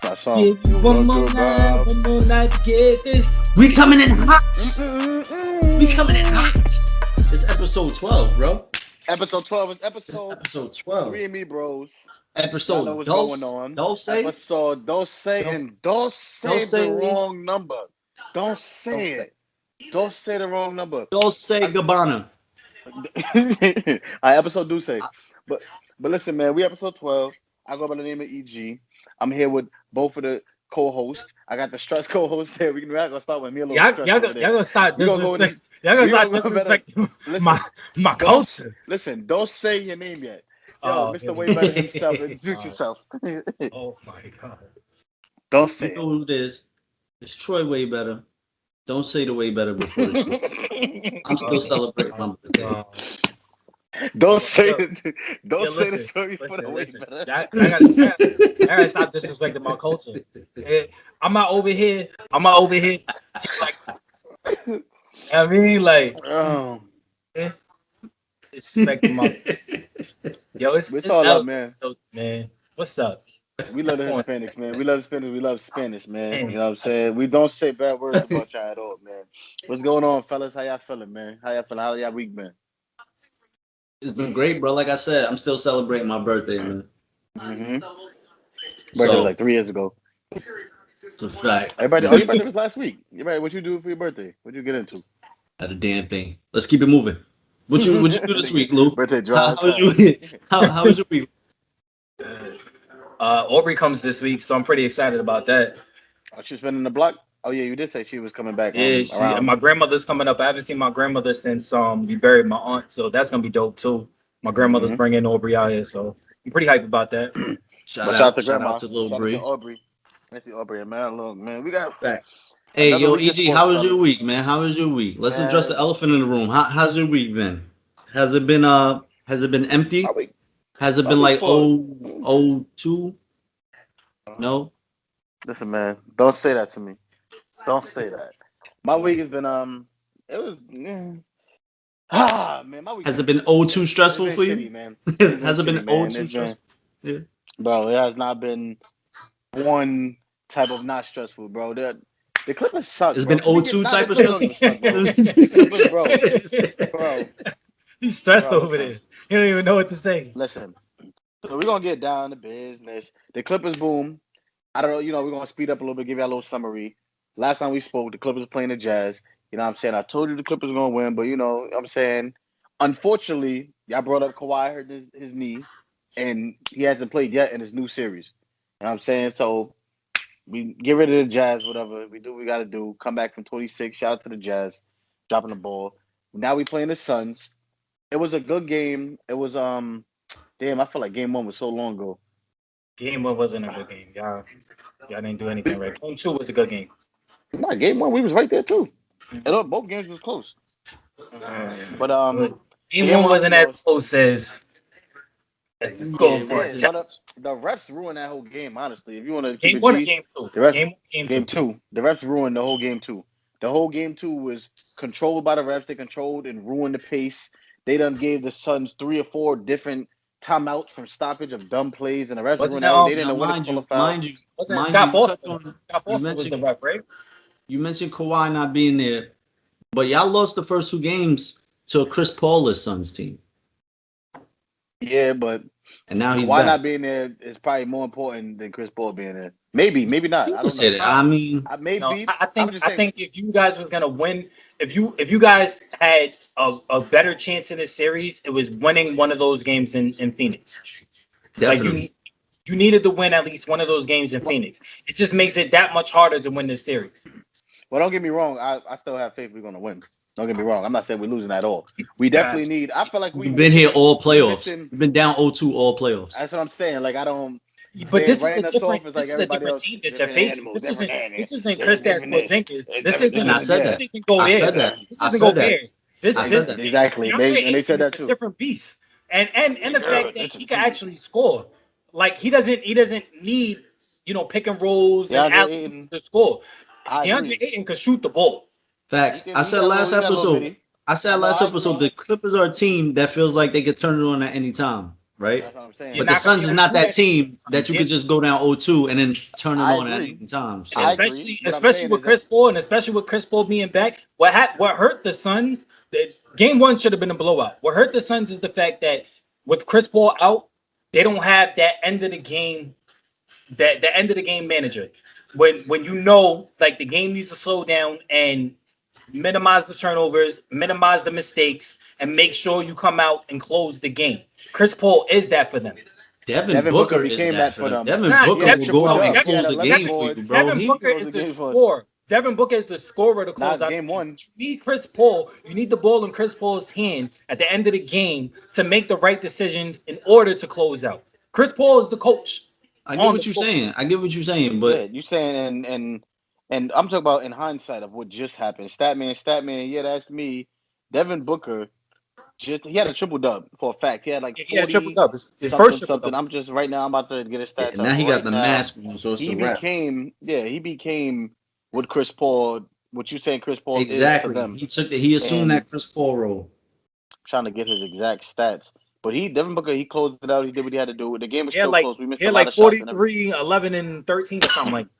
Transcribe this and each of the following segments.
my song. Give you one more night to get this. We coming in hot. We coming in hot. It's episode 12, bro. Episode 12 is It's episode episode 12. 3 AmiBros. Episode Y'all know what's Doce. going on. Doce. Episode Doce and don't say the wrong number. Don't say it. Don't say the wrong number. Doce Gabbana. Episode Doce. But listen, man, we episode 12. I go by the name of EG. I'm here with both of the co-hosts. I got the stress co-host here. We're not gonna start with me a little. Y'all gonna start disrespecting my culture. Listen, don't say your name yet. Yo, Mr. Way Better himself. Introduce yourself. Oh my god. Don't say you know who it is. It's Troy Way Better. Don't say the Way Better before it's I'm still celebrating my birthday. Don't say the story for the Way Better. I gotta stop disrespecting my culture. I'm not over here. Like, I mean, like, disrespecting my. Yo, it's all up, man. Man, what's up? We love the Hispanics, man. We love Spanish. We love Spanish, man. You know what I'm saying? We don't say bad words about y'all at all, man. What's going on, fellas? How y'all feeling, man? How y'all week been? It's been great, bro. Like I said, I'm still celebrating my birthday, man. Mm-hmm. Birthday was like 3 years ago. It's a fact. Your birthday was last week. What you do for your birthday? What you get into? Not a damn thing. Let's keep it moving. What you do this week, Lou? Birthday drive. How was your week? How was your week? Aubrey comes this week, so I'm pretty excited about that. Oh, she's been in the block? Oh yeah, you did say she was coming back. Yeah, my grandmother's coming up. I haven't seen my grandmother since we buried my aunt, so that's gonna be dope too. My grandmother's bringing Aubrey out here, so I'm pretty hyped about that. Shout out to Lil Bree. Aubrey. Let's see Aubrey, man. Look, man, we got back. Hey, yo, EG, how was your week, man? How was your week? Let's address the elephant in the room. How's your week been? Has it been empty? Has it been like 02? No. Listen, man, don't say that to me. Don't say that. My week has been it was man, my week has it been 02 stressful for you? Shitty, man. Has it been 02 stressful? Yeah. Bro, it has not been one type of not stressful, bro. The Clippers suck. It's been 02 type of stressful. Bro. He's stressed over there. He don't even know what to say. Listen, so we're gonna get down to business. The Clippers boom. I don't know, we're gonna speed up a little bit, give you a little summary. Last time we spoke, the Clippers playing the Jazz. You know what I'm saying? I told you the Clippers are gonna win, but I'm saying, unfortunately, y'all brought up Kawhi hurt his knee, and he hasn't played yet in his new series. You know what I'm saying? So we get rid of the Jazz, whatever. We do what we gotta do. Come back from 26. Shout out to the Jazz, dropping the ball. Now we playing the Suns. It was a good game. It was damn, I feel like game 1 was so long ago. Game 1 wasn't a good game. Y'all didn't do anything right. Game 2 was a good game. Nah, game 1 we was right there too. And both games was close. But game 1 wasn't as close as the refs ruined that whole game. Honestly, if you want to game 1 or game 2, game 2, the refs ruined the whole game 2. The whole game 2 was controlled by the refs. They controlled and ruined the pace. They done gave the Suns 3 or 4 different timeouts from stoppage of dumb plays, and the refs ruined that. They didn't know when to pull a foul. Mind you, Scott Boston was the ref, right? You mentioned Kawhi not being there, but y'all lost the first 2 games to Chris Paul's Suns team. Yeah, but and now he's Kawhi back. not being there is probably more important than Chris Paul being there. Maybe not. I don't know. That. I mean, maybe. No, I think if you guys was gonna win, if you guys had a better chance in this series, it was winning one of those games in Phoenix. Definitely. Like you needed to win at least one of those games in Phoenix. It just makes it that much harder to win this series. Well, don't get me wrong. I still have faith we're gonna win. Don't get me wrong. I'm not saying we're losing at all. We definitely need. I feel like we've been here all playoffs. We've been down 0-2 all playoffs. That's what I'm saying. Like I don't. But this is a different team that you're facing. This isn't Kristaps Porzingis. This isn't. I said that. This isn't Gobert. This isn't Gobert. This exactly. They said that too. A different beast. And the fact that he can actually score. Like he doesn't need pick and rolls and alleys to score. DeAndre Ayton could shoot the ball. Facts. I said last episode, the Clippers are a team that feels like they could turn it on at any time. right? That's what I'm saying. But the Suns is not that team that you could just go down 0-2 and then turn it on at any time. So. Especially with Chris Paul, and especially with Chris Paul being back. What hurt the Suns? Game 1 should have been a blowout. What hurt the Suns is the fact that with Chris Paul out, they don't have that end of the game, the end of the game manager. When you know, like, the game needs to slow down and minimize the turnovers, minimize the mistakes, and make sure you come out and close the game. Chris Paul is that for them. Devin Booker became that for them. Devin Booker will go out and close the game for you, bro. Devin Booker is the scorer. Devin Booker is the scorer to close out game 1. You need Chris Paul. You need the ball in Chris Paul's hand at the end of the game to make the right decisions in order to close out. Chris Paul is the coach. I get what you're saying. But yeah, you're saying and I'm talking about in hindsight of what just happened. Statman, yeah, that's me. Devin Booker, he had a triple dub for a fact. He had like 40, a triple dub. His first something. I'm just right now. I'm about to get his stats. Now he got the mask on, so it's he became what Chris Paul. What you saying, Chris Paul? Exactly. Is for them. He assumed that Chris Paul role. I'm trying to get his exact stats. But Devin Booker, he closed it out. He did what he had to do. The game was still close. We missed a lot of 43, 11, and 13 or something like that.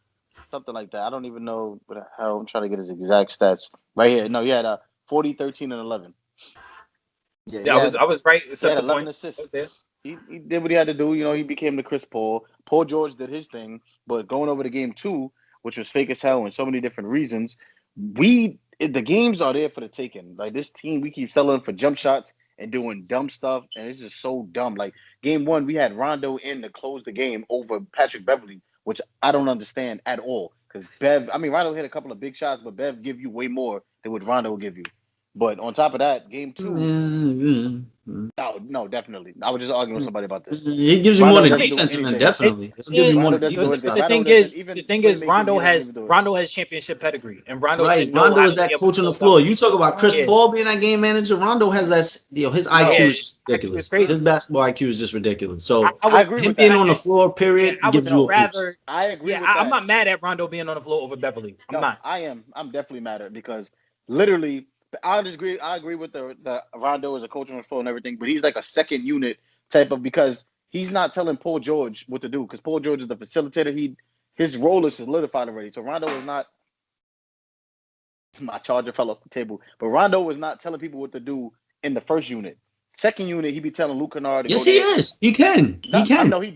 Something like that. I don't even know what the hell. I'm trying to get his exact stats. Right here. No, he had 40, 13, and 11. Yeah, I was right. He had 11 assists. Okay. He did what he had to do. He became the Chris Paul. Paul George did his thing. But going over to game 2, which was fake as hell and so many different reasons, the games are there for the taking. Like, this team, we keep settling for jump shots and doing dumb stuff, and it's just so dumb. Like, game 1, we had Rondo in to close the game over Patrick Beverly, which I don't understand at all. Because Rondo hit a couple of big shots, but Bev give you way more than what Rondo will give you. But on top of that, game 2, no, definitely. I was just arguing with somebody about this. He gives you more than defensive, definitely. The thing is, Rondo has championship pedigree, and Rondo is that coach on the floor. You talk about Chris Paul being that game manager. Rondo has that. His IQ is just ridiculous. His basketball IQ is just ridiculous. So I agree him with being that. on the floor, period, gives you a boost. I agree with that. I'm not mad at Rondo being on the floor over Beverly. I'm not. I am. I'm definitely mad at it because literally. I agree with the Rondo as a coach on the floor and everything, but he's like a second unit type of, because he's not telling Paul George what to do, because Paul George is the facilitator. His role is solidified already. So Rondo is not. My charger fell off the table, but Rondo was not telling people what to do in the first unit. Second unit, he be telling Luke Kennard. Yes, he is. He can. He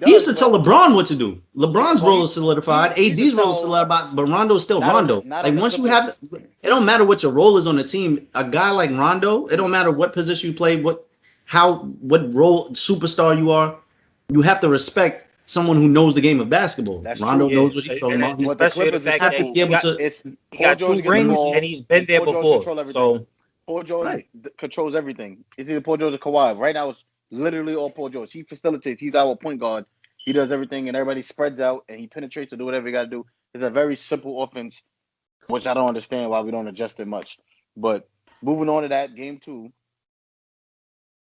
used to tell LeBron what to do. LeBron's role is solidified. AD's role is solidified, but Rondo's still Rondo. Like, once you have, it don't matter what your role is on the team. A guy like Rondo, it don't matter what position you play, what role superstar you are. You have to respect someone who knows the game of basketball. Rondo knows what he's talking about. Especially the fact that he got 2 rings and he's been there before. So. Paul George controls everything. It's either Paul George or Kawhi. Right now, it's literally all Paul George. He facilitates. He's our point guard. He does everything, and everybody spreads out, and he penetrates to do whatever he got to do. It's a very simple offense, which I don't understand why we don't adjust it much. But moving on to that, game 2,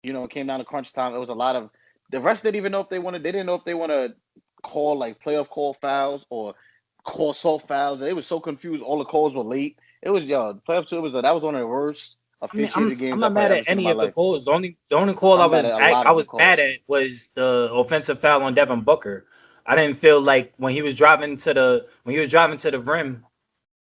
it came down to crunch time. It was a lot of – the refs didn't even know if they wanted – they didn't know if they want to call, like, playoff call fouls or call soft fouls. They were so confused. All the calls were late. It was, playoff 2, that was one of the worst – I'm not mad at any of the calls. The only call I was mad at was the offensive foul on Devin Booker. I didn't feel like when he was driving to the rim,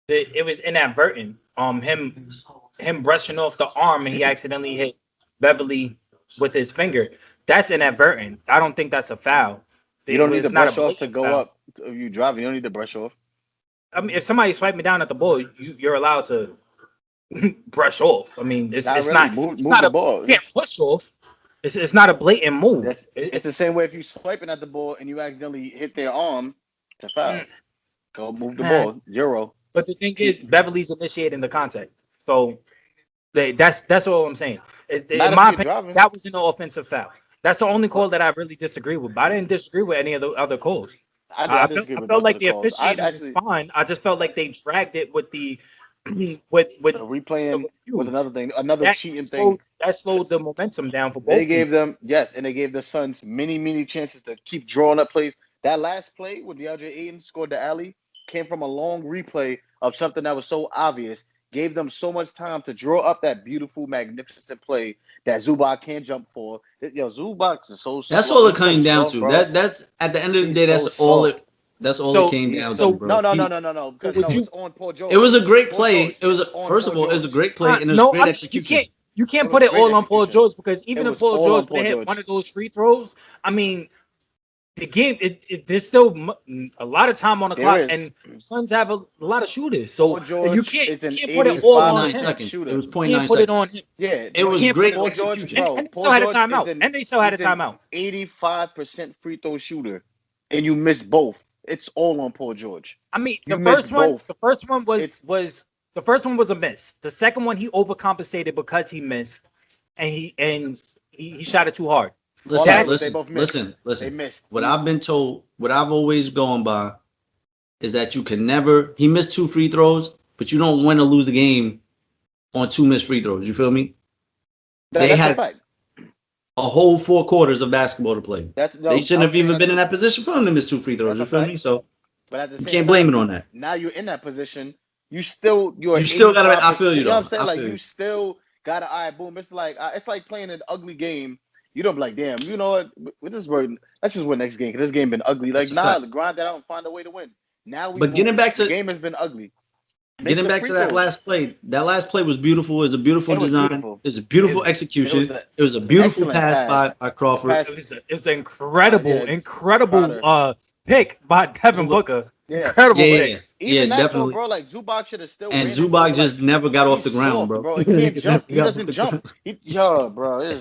it was inadvertent. Him brushing off the arm and he accidentally hit Beverly with his finger. That's inadvertent. I don't think that's a foul. You don't need to brush off to go up. If you drive, you don't need to brush off. I mean, if somebody swiped me down at the ball, you're allowed to brush off. I mean, it's not a ball. You can't push off. It's not a blatant move. It's the same way if you swiping at the ball and you accidentally hit their arm, it's a foul. Go move the ball. 0. But the thing is, Beverly's initiating the contact. So that's all I'm saying. In my opinion, that was an offensive foul. That's the only call that I really disagree with. But I didn't disagree with any of the other calls. I felt like the officiating was fine. I just felt like they dragged it with the replaying was another thing, another cheating thing that slowed the momentum down for both. They gave them and they gave the Suns many chances to keep drawing up plays. That last play with DeAndre Ayton scored the alley came from a long replay of something that was so obvious. gave them so much time to draw up that beautiful, magnificent play that Zubac can't jump for. Yo, Zubac is so. That's slow. all it came down to. Bro. That's at the end of the He's day. That's so all soft. it. That's all it came down to, bro. No. Because it's on Paul George. It was a great Paul play. George, It was first of all, it was a great play and it was great execution. You can't put it all on Paul George because even if Paul George would hit one of those free throws, I mean, the game there's still a lot of time on the clock, and Suns have a lot of shooters, so you can't put it all on him. Seconds. It was 0.9 seconds. You can't put it on him. Yeah, it was great execution. And they still had a timeout. 85% free throw shooter, and you missed both. It's all on Paul George. I mean, the first one was a miss. The second one he overcompensated because he missed, and he shot it too hard. Listen. They missed. What I've been told, what I've always gone by, is that you can never. He missed 2 free throws, but you don't win or lose the game on 2 missed free throws. You feel me? They had a whole 4 quarters of basketball to play. They shouldn't have even been in that position for him to miss 2 free throws. You feel me? So, you can't blame it on that. Now you're in that position. You still gotta. I feel you. You know what I'm saying? Like you still gotta. All right, boom. It's like playing an ugly game. You don't be like, damn, you know what? With this word, let's just win next game because this game been ugly. Like, grind that out and find a way to win. Now getting back to the game has been ugly. Getting back to that last play was beautiful. It was a beautiful design. It was a beautiful execution. It was a beautiful pass by Crawford. It was an incredible pick by Devin Booker. Yeah. Incredible pick. Even that definitely. Though, bro, like Zubac should have still. And Zubac just never got off the ground, bro. He can't jump. He doesn't jump. Bro,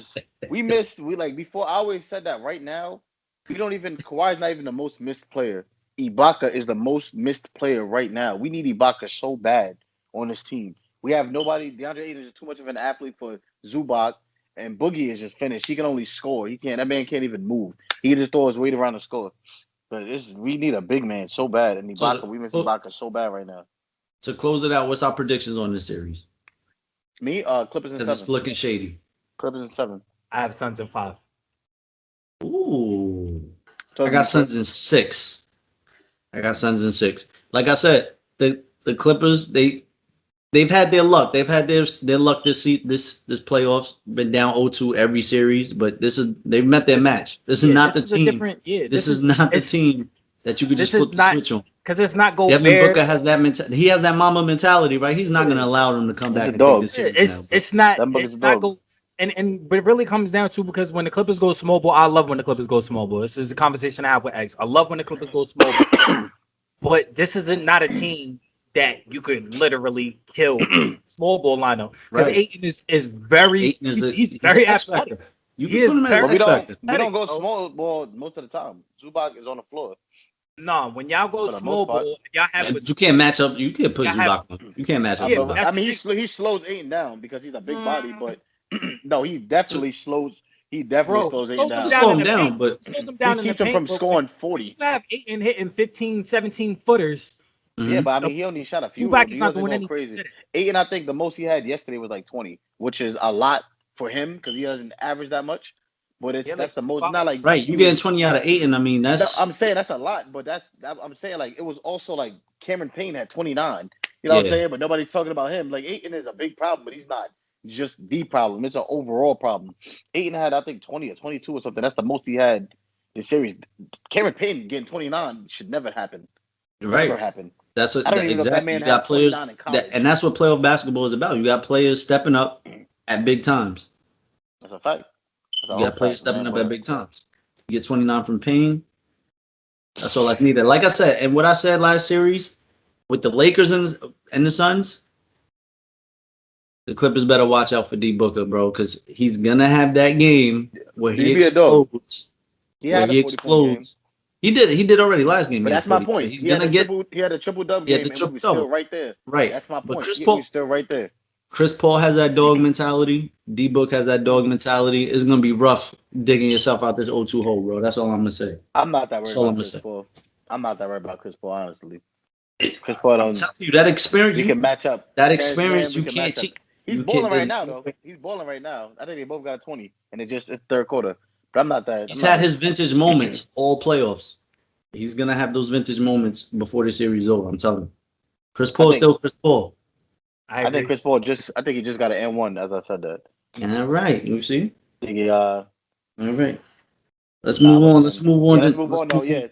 before. I always said that. Right now, Kawhi's not even the most missed player. Ibaka is the most missed player right now. We need Ibaka so bad on this team. We have nobody. DeAndre Ayton is too much of an athlete for Zubac, and Boogie is just finished. He can only score. That man can't even move. He can just throw his weight around the score. But we need a big man so bad, and Ibaka, we miss Ibaka so bad right now. To close it out, what's our predictions on this series? Me, Clippers in 7. Because it's looking shady. Clippers in 7. I have Suns in 5. Ooh. I got Suns in 6. Like I said, the Clippers, they've had their luck. They've had their luck this playoffs. Been down 0-2 every series, but they've met their match. This is not the team. This is not the team that you could just flip the switch on. Because it's not Gobert. Devin Booker has that mentality. He has that mama mentality, right? He's not going to allow them to come back and take this series. It's not go. And but it really comes down to, because when the Clippers go small ball, I love when the Clippers go small ball. This is a conversation I have with X. I love when the Clippers go small ball. But this isn't not a team that you could literally kill small ball lineup. Because Ayton is very he's very athletic. We don't go small ball most of the time. Zubac is on the floor. No, when y'all go small ball, y'all have. You can't match up. You can't put Zubac on. You can't match up. I mean, he slows Ayton down because he's a big body, but no, he definitely slows. He definitely slows Ayton down. Slow him down, but slows him down. He keeps him from scoring 40. You have Ayton hitting 15, 17 footers. Mm-hmm. Yeah, but I mean, he only shot a few. Zubac is not doing anything crazy. Ayton, I think the most he had yesterday was like 20, which is a lot for him because he doesn't average that much. But that's the most. Not like you getting 20 out of Ayton. I mean, that's. I'm saying that's a lot, but I'm saying like it was also like Cameron Payne had 29. You know what I'm saying? But nobody's talking about him. Like Ayton is a big problem, but he's not just the problem. It's an overall problem. Ayton had, I think, 20 or 22 or something. That's the most he had this series. Cameron Payne getting 29 should never happen. Never happen. That's what exactly. You got players, and that's what playoff basketball is about. You got players stepping up at big times. That's a fact. You got players stepping up at big times. You get 29 from Payne. That's all that's needed. Like I said, and what I said last series with the Lakers and the Suns, the Clippers better watch out for D Booker, bro, because he's gonna have that game where he explodes. He explodes. He did already last game. But that's my point. He's gonna get. He had a triple double game, and he was still right there. Right. That's my point. But He was still right there. Chris Paul has that dog mentality. D Book has that dog mentality. It's gonna be rough digging yourself out this 0-2 hole, bro. That's all I'm gonna say. I'm not that worried about Chris Paul. I'm not that worried about Chris Paul, honestly. Chris Paul don't. You that experience. You can match up. That experience you can't cheat. He's balling right now, though. He's balling right now. I think they both got 20, and it's third quarter. But I'm not that. He's had his vintage moments all playoffs. He's gonna have those vintage moments before the series is over. I'm telling you. Chris Paul is still Chris Paul. I think Chris Paul I think he just got an N1 as I said that. All right, you see. I think all right. Let's move on. Let's move on. Yeah, let's move on. No, yeah.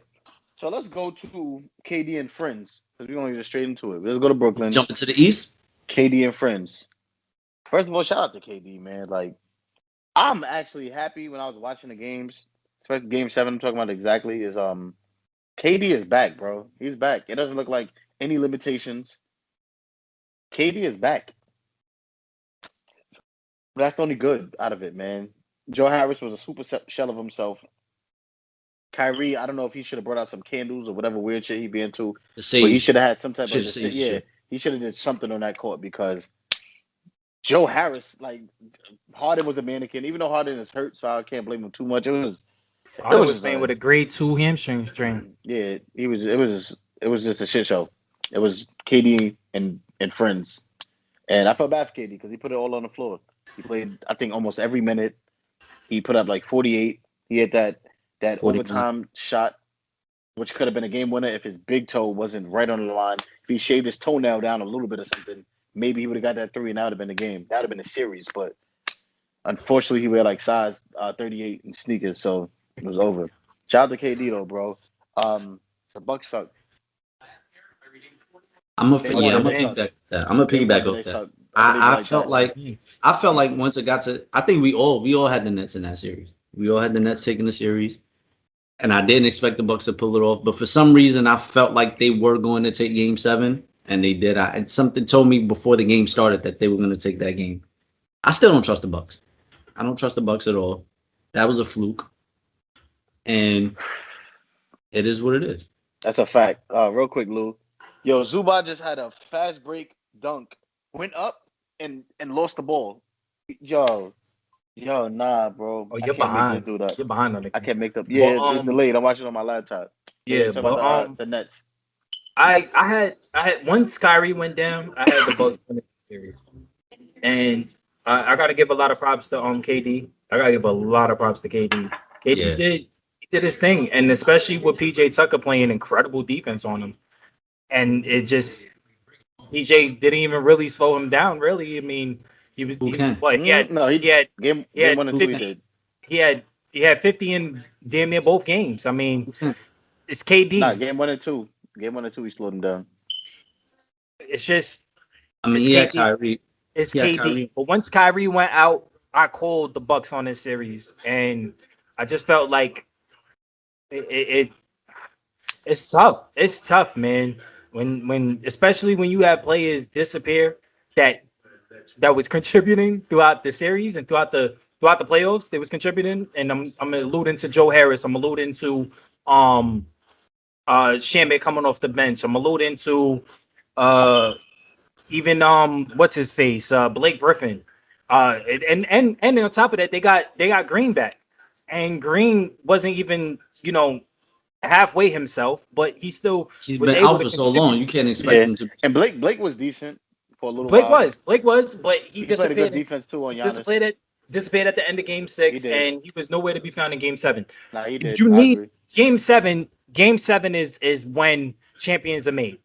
So let's go to KD and friends because we're gonna get straight into it. Let's go to Brooklyn. Jump into the East. KD and friends. First of all, shout out to KD, man. Like, I'm actually happy when I was watching the games, especially Game 7. I'm talking about exactly is KD is back, bro. He's back. It doesn't look like any limitations. KD is back. That's the only good out of it, man. Joe Harris was a super shell of himself. Kyrie, I don't know if he should have brought out some candles or whatever weird shit he be into, but he should have had some type of he should have did something on that court because Joe Harris, like Harden was a mannequin. Even though Harden is hurt, so I can't blame him too much. It was playing with a grade 2 hamstring strain. Yeah, it was just a shit show. It was KD and friends, and I felt bad for KD because he put it all on the floor. He played, I think, almost every minute. He put up like 48. He had that overtime shot, which could have been a game winner if his big toe wasn't right on the line. If he shaved his toenail down a little bit or something, maybe he would have got that 3 and that would have been the game. That would have been a series, but unfortunately he wear like size 38 in sneakers, so it was over. Shout out to KD though, bro. The Bucks suck. I'm gonna piggyback off that. I felt like once it got to, I think we all had the Nets in that series. We all had the Nets taking the series, and I didn't expect the Bucks to pull it off. But for some reason, I felt like they were going to take Game 7, and they did. And something told me before the game started that they were going to take that game. I still don't trust the Bucks. I don't trust the Bucks at all. That was a fluke, and it is what it is. That's a fact. Real quick, Lou. Yo, Zubac just had a fast break dunk, went up and lost the ball. Yo, nah, bro. Oh, you're behind. You're behind on it. I can't make up. Yeah, it's delayed. I'm watching on my laptop. Yeah, but the Nets. I had once Kyrie went down, I had the Bucks win the series, and I got to give a lot of props to KD. I got to give a lot of props to KD. KD did his thing, and especially with PJ Tucker playing incredible defense on him. And it just PJ didn't even really slow him down. Really, I mean, he had game 1 and 2. He had 50 in damn near both games. I mean, it's KD. Nah, game 1 and 2. Game 1 and 2, he slowed him down. It's just. I mean, he had Kyrie. It's KD. Kyrie. But once Kyrie went out, I called the Bucks on this series, and I just felt like it's tough. It's tough, man. When especially when you have players disappear that was contributing throughout the series and throughout the playoffs, they was contributing. And I'm alluding to Joe Harris. I'm alluding to Shamet coming off the bench. I'm alluding to even what's his face, Blake Griffin. And on top of that, they got Green back. And Green wasn't even, halfway himself, but he's been out for so long. You can't expect him to. And Blake was decent for a little while. Blake was, but he played a good defense too on Giannis. Dissipated at the end of Game 6, and he was nowhere to be found in Game 7. Nah, he did. You need Game 7. Game 7 is when champions are made.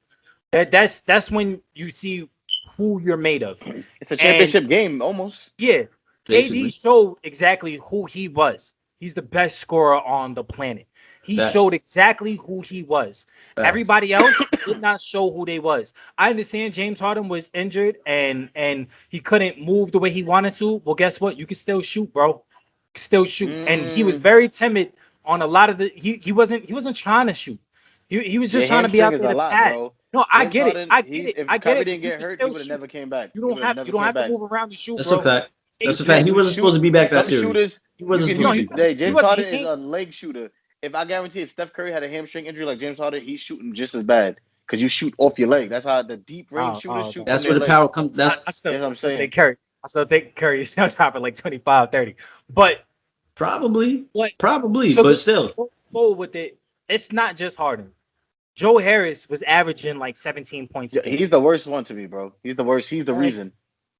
That's when you see who you're made of. It's a championship game, almost. Yeah, KD showed exactly who he was. He's the best scorer on the planet. He showed exactly who he was. Everybody else did not show who they was. I understand James Harden was injured and he couldn't move the way he wanted to. Well, guess what? You can still shoot, bro. Still shoot. And he was very timid on a lot of the. He wasn't trying to shoot. He was just trying to be out there to pass. Bro. No, I get it. If Kyrie didn't get hurt, he would have never came back. You don't have to move around to shoot. That's a fact. That's a fact. He wasn't supposed to be back that series. He wasn't supposed to be. James Harden is a leg shooter. I guarantee if Steph Curry had a hamstring injury like James Harden, he's shooting just as bad because you shoot off your leg. That's how the deep range shooters shoot. That's where the power comes. That's what I'm saying. I still think Curry is dropping like 25, 30. But probably, but still. Forward with it, it's not just Harden. Joe Harris was averaging like 17 points. He's the worst one to me, bro. He's the worst. He's the reason.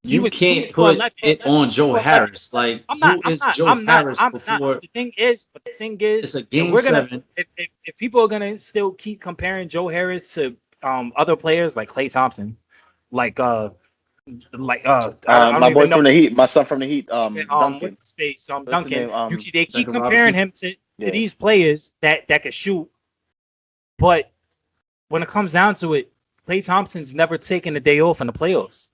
You can't put it on Joe Harris. Like, who is Joe Harris before? The thing is, it's a Game 7. If people are gonna still keep comparing Joe Harris to other players like Klay Thompson, like Like I don't my even boy know. from the Heat, my son from the Heat, What's Duncan. his face? What's his Duncan. name? They keep Duncan comparing Robinson. him to these players that could shoot, but when it comes down to it, Klay Thompson's never taken a day off in the playoffs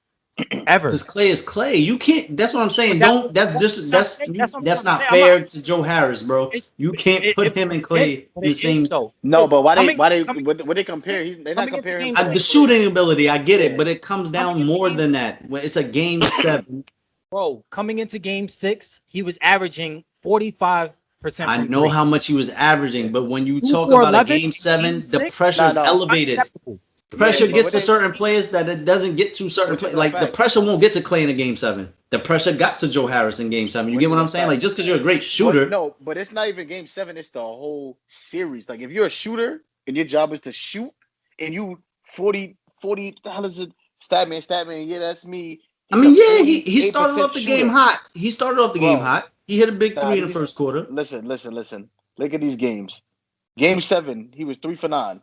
ever. Because Klay is Klay. You can't. That's what I'm saying. That's not I'm fair to Joe Harris, bro. You can't put him and Klay in the same. No, but why they compare? They're not comparing him. The shooting ability, I get it, but it comes down more than that. When it's a game 7. Bro, coming into game 6, he was averaging 45%. I know how much he was averaging, but when you talk about a game 7, the pressure is elevated. Pressure gets to certain players that it doesn't get to certain players. Like the pressure won't get to Klay in a game 7. The pressure got to Joe Harris in game 7. You get what I'm saying? Like just because you're a great shooter. No, but it's not even game 7. It's the whole series. Like if you're a shooter and your job is to shoot, and you 40, how is it? Statman. Yeah, that's me. I mean, yeah, he started off the game hot. He started off the game hot. He hit a big 3 in the first quarter. Listen. Look at these games. Game 7, he was 3 for 9.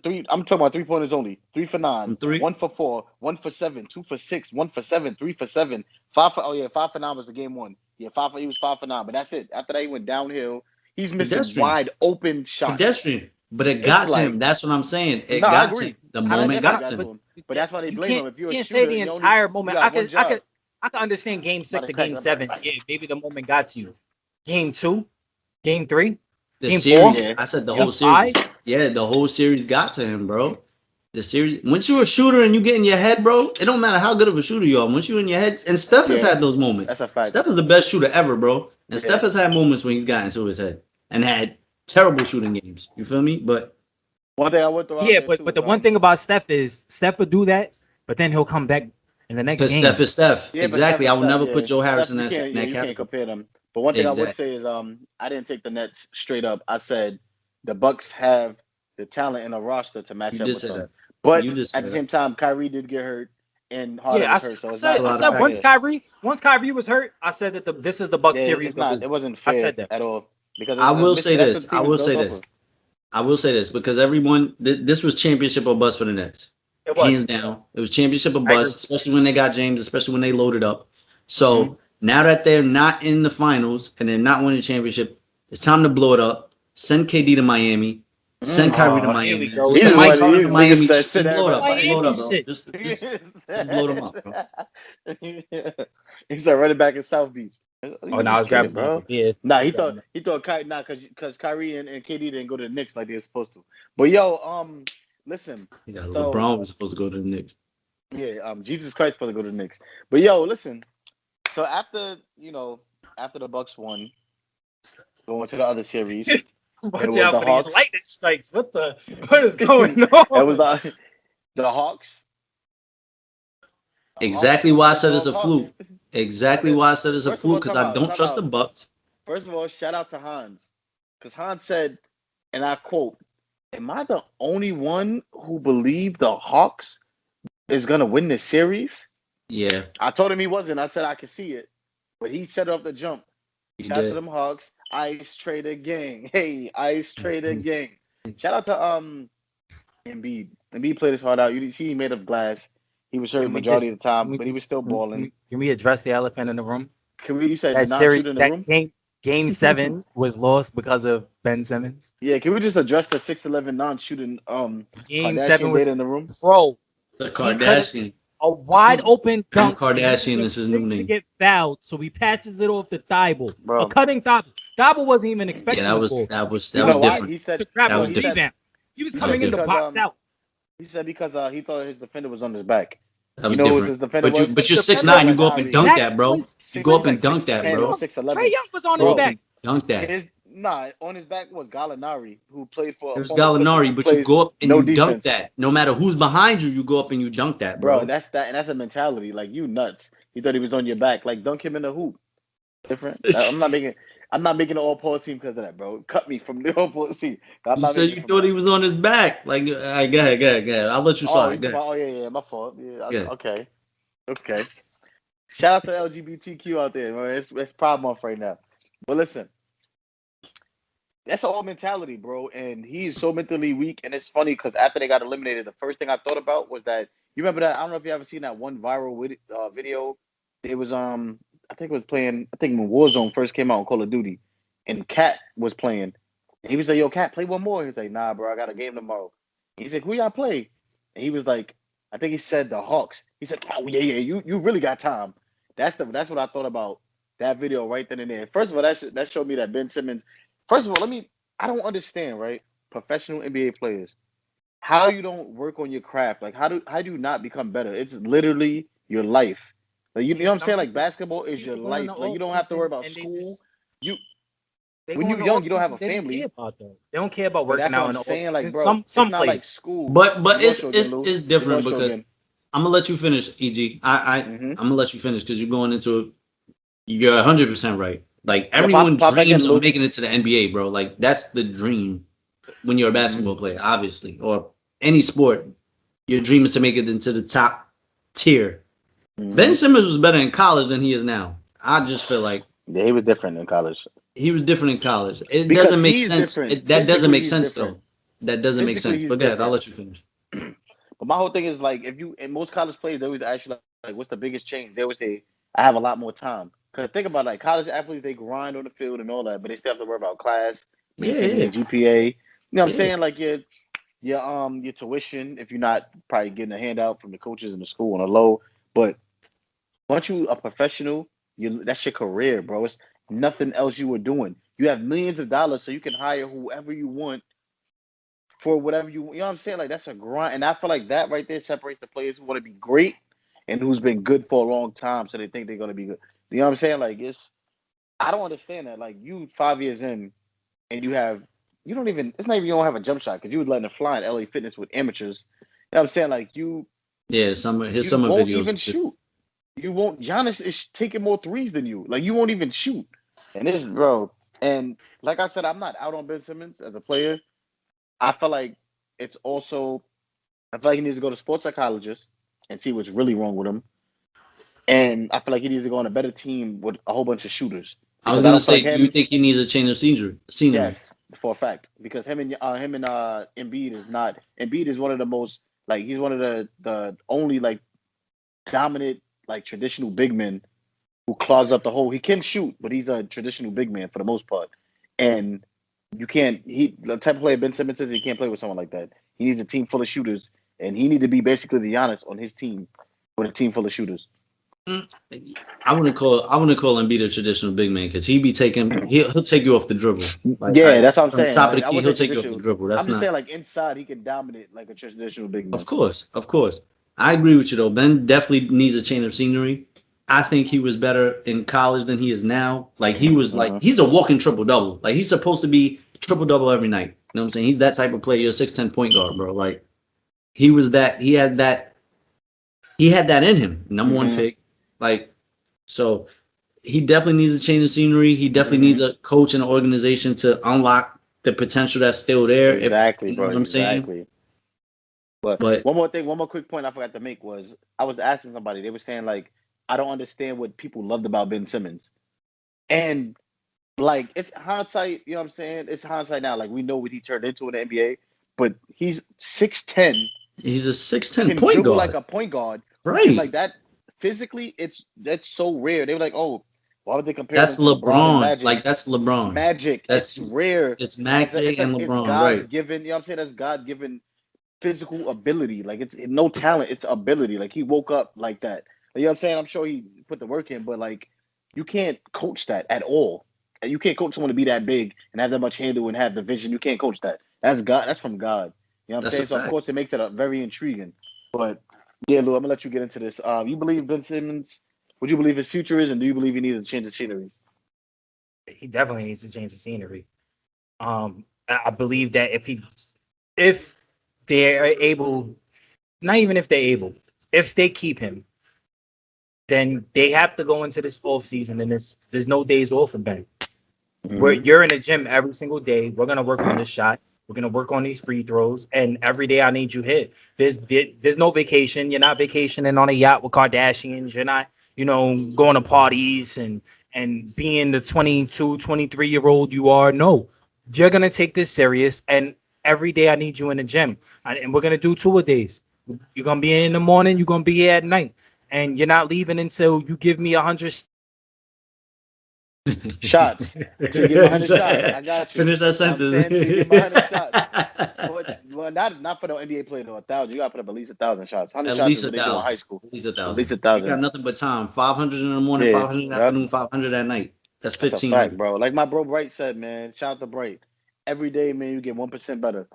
I'm talking about 3-pointers only. 3 for 9, 1 for 4, 1 for 7, 2 for 6, 1 for 7, 3 for 7, 5 for 5 for 9 was the game 1. Yeah, he was 5 for 9, but that's it. After that, he went downhill. He's missing wide open shots. Pedestrian, but it got to him. That's what I'm saying. It got to him. The moment got to him. But that's why they blame him. If you're you a can't shooter, say the entire moment. I could understand game 6 to game 7. Right. Yeah, maybe the moment got to you. Game 2, game 3. The game series, 4, I said the whole series. 5. Yeah, the whole series got to him, bro. The series. Once you're a shooter and you get in your head, bro, it don't matter how good of a shooter you are. Once you're in your head, and Steph has had those moments. That's a fact. Steph is the best shooter ever, bro. And Steph has had moments when he's gotten into his head and had terrible shooting games. You feel me? But one thing I would throw but the one thing about Steph is Steph would do that, but then he'll come back in the next game. Because Steph is Steph. Yeah, exactly. I will never put Joe Harris Steph, in that category. You can't compare them. But one thing I would say is I didn't take the Nets straight up. I said the Bucks have the talent in a roster to match up with them. But at the same time, Kyrie did get hurt and Harden was hurt. So I said once Kyrie was hurt, I said that this is the Bucks series. It wasn't fair. I said that at all. Because I will say this. Because everyone, this was championship or bust for the Nets. It was. Hands down. It was championship or bust, especially when they got James, especially when they loaded up. So now that they're not in the finals and they're not winning the championship, it's time to blow it up. Send KD to Miami. Send Kyrie to Miami. Send Mike to Miami. Just blow it up. Blow it up, bro. Just blow them up, bro. He's a running back in South Beach. Now it's grabbing, bro. Yeah. He thought Kyrie because Kyrie and KD didn't go to the Knicks like they were supposed to. But listen. Yeah, LeBron was supposed to go to the Knicks. Yeah, Jesus Christ supposed to go to the Knicks. But listen. So after the Bucks won, going to the other series. Watch out for these lightning strikes. What is going on? It was the Hawks. Exactly why I said it's a fluke. Exactly why I said it's a fluke, because I don't trust the Bucks. First of all, shout out to Hans. Because Hans said, and I quote, "Am I the only one who believed the Hawks is going to win this series?" Yeah. I told him he wasn't. I said I could see it. But he set off the jump. Shout out to them Hawks. Ice Trader Gang. Hey, Ice Trader Gang. Shout out to Embiid. Embiid played his heart out. You see he made of glass. He was hurt the majority of the time, but he was still balling. Can we address the elephant in the room? You said not shooting in the room? Game 7 was lost because of Ben Simmons. Yeah, can we just address the 6'11" non-shooting Game 7 was in the room? Bro, the Kardashian. A wide open dunk. Kardashian is his new name. To get fouled, so he passes it off to Thibault. A cutting Thibault. Thibault wasn't even expecting. Yeah, that was different. He said that was different. He was coming in to pop out. He said because he thought his defender was on his back. That was different. But you're 6'9", you go up and dunk that, bro. You go up and dunk that, bro. Trae Young was on his back. Dunk that. On his back was Gallinari, who played for. It was Gallinari, but you go up and you dunk that. No matter who's behind you, you go up and you dunk that, bro. Bro, that's a mentality. Like, you nuts. He thought he was on your back. Like, dunk him in the hoop. Different. I'm not making the all-pause team because of that, bro. Cut me from the all-pause team. You said you thought he was on his back. Like, go ahead. I'll let you slide. Yeah, my fault. Yeah. Okay. Shout out to LGBTQ out there, man. It's problem off right now. But listen. That's all mentality, bro. And he's so mentally weak. And it's funny because after they got eliminated, the first thing I thought about was that you remember that. I don't know if you ever seen that one viral video. It was I think it was playing. I think when Warzone first came out on Call of Duty, and Cat was playing. And he was like, "Yo, Cat, play one more." He's like, "Nah, bro, I got a game tomorrow." He's like, "Who y'all play?" And he was like, "I think he said the Hawks." He said, "Oh yeah, you really got time." That's what I thought about that video right then and there. First of all, that showed me that Ben Simmons. First of all, I don't understand, right? Professional NBA players, how you don't work on your craft. Like, how do you not become better? It's literally your life. Like, you know what I'm saying? Like, basketball is your life. Like, you don't have to worry about school. When you're young, you don't have a family. They don't care about that. They don't care about But working that's what out I'm in the off saying. Like, season. bro, Some it's not play. like school. But it's different because again. I'm gonna let you finish, EG. I'm gonna let you finish because you're going into it. You're 100% right. Like everyone dreams of making it to the NBA, bro. Like that's the dream when you're a basketball player, obviously, or any sport. Your dream is to make it into the top tier. Ben Simmons was better in college than he is now. I just feel like he was different in college. He was different in college. It doesn't make sense. That doesn't make sense though. That doesn't make sense. But good, I'll let you finish. But my whole thing is like, if you in most college players, they always ask you like, what's the biggest change? They always say, I have a lot more time. Because think about like college athletes, they grind on the field and all that, but they still have to worry about class, maintaining their GPA. You know what I'm saying? Like your tuition, if you're not probably getting a handout from the coaches in the school on a low. But once you a professional, that's your career, bro. It's nothing else you were doing. You have millions of dollars, so you can hire whoever you want for whatever you know what I'm saying? Like that's a grind. And I feel like that right there separates the players who want to be great and who's been good for a long time, so they think they're gonna be good. You know what I'm saying? Like I don't understand that. Like you 5 years in and you don't even it's not even you don't have a jump shot because you was letting it fly in LA Fitness with amateurs. You know what I'm saying? Like you his summer videos won't even shoot. You won't Giannis is taking more threes than you. Like you won't even shoot. And this bro. And like I said, I'm not out on Ben Simmons as a player. I feel like it's also I feel like he needs to go to sports psychologist and see what's really wrong with him. And I feel like he needs to go on a better team with a whole bunch of shooters. I was gonna say, do you think he needs a change of scenery? Yes, for a fact. Because him and Embiid is not. Embiid is one of the most like he's one of the only like dominant like traditional big men who clogs up the hole. He can shoot, but he's a traditional big man for the most part. And you can't. The type of player Ben Simmons is, he can't play with someone like that. He needs a team full of shooters, and he needs to be basically the Giannis on his team with a team full of shooters. I wouldn't call Embiid a traditional big man because he'll take you off the dribble. Like, that's what I'm saying. Top of the key, he'll take you off the dribble. I'm just saying, like inside, he can dominate like a traditional big man. Of course. I agree with you though. Ben definitely needs a change of scenery. I think he was better in college than he is now. Like he was like he's a walking triple double. Like he's supposed to be triple double every night. You know what I'm saying? He's that type of player. You're a 6'10" point guard, bro. Like he was that. He had that in him. Number one pick. Like so, he definitely needs a change of scenery. He definitely needs a coach and an organization to unlock the potential that's still there. Exactly, bro. What I'm saying. But one more quick point I forgot to make was I was asking somebody. They were saying like I don't understand what people loved about Ben Simmons, and like it's hindsight. You know what I'm saying? It's hindsight now. Like we know what he turned into in the NBA, but he's 6'10". He's a 6'10" point guard, like a point guard, right? Like that. Physically, that's so rare. They were like, "Oh, why would they compare?" That's LeBron. Like that's LeBron. Magic. It's rare. It's Magic and LeBron. It's God given. You know what I'm saying? That's God given physical ability. Like it's no talent. It's ability. Like he woke up like that. You know what I'm saying? I'm sure he put the work in, but like you can't coach that at all. And you can't coach someone to be that big and have that much handle and have the vision. You can't coach that. That's God. That's from God. You know what I'm saying? So of course it makes it very intriguing, but. Yeah, Lou, I'm gonna let you get into this. You believe Ben Simmons? What do you believe his future is, and do you believe he needs to change the scenery? He definitely needs to change the scenery. I believe that if they're able, not even if they're able, if they keep him, then they have to go into this off season, and there's no days off for Ben. You're in the gym every single day. We're gonna work on this shot. We're gonna work on these free throws, and every day I need you hit. There's no vacation. You're not vacationing on a yacht with Kardashians. You're not, going to parties and being the 22, 23-year-old you are. No, you're gonna take this serious, and every day I need you in the gym, and we're gonna do 2 days. You're gonna be here in the morning. You're gonna be here at night, and you're not leaving until you give me 100 shots. To give 100 shots. I got you. Finish that I'm sentence. saying to give 100 shots. Well, not for no NBA player though. 1,000. You gotta put up at least 1,000 shots. 100 At shots least is what they do in 1,000. high school. At least 1,000. At least You 1,000. got nothing but time. 500 in the morning, Yeah, 500 in the yep. afternoon, 500 at night. That's That's a 1,500. fact, bro. Like my bro Bright said, man. Shout out to Bright. Every day, man, you get 1% better.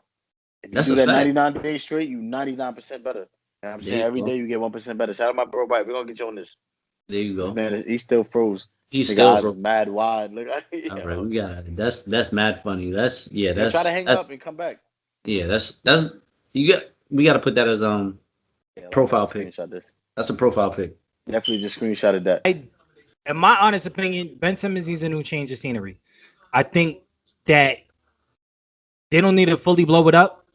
If you That's do a that fact. 99 days straight, you 99% better. You know what I'm saying? Every day you get 1% better. Shout out my bro Bright. We're gonna get you on this. There you This go. man, he still froze. He's Nigga still eyes froze. was mad wide. Look, All right, we got it. That's mad funny. That's try to hang up and come back. yeah, that's we got to put that as profile pic. Screenshot this. That's a profile pic. Definitely just screenshotted that. In my honest opinion, Ben Simmons needs a new change of scenery. I think that they don't need to fully blow it up,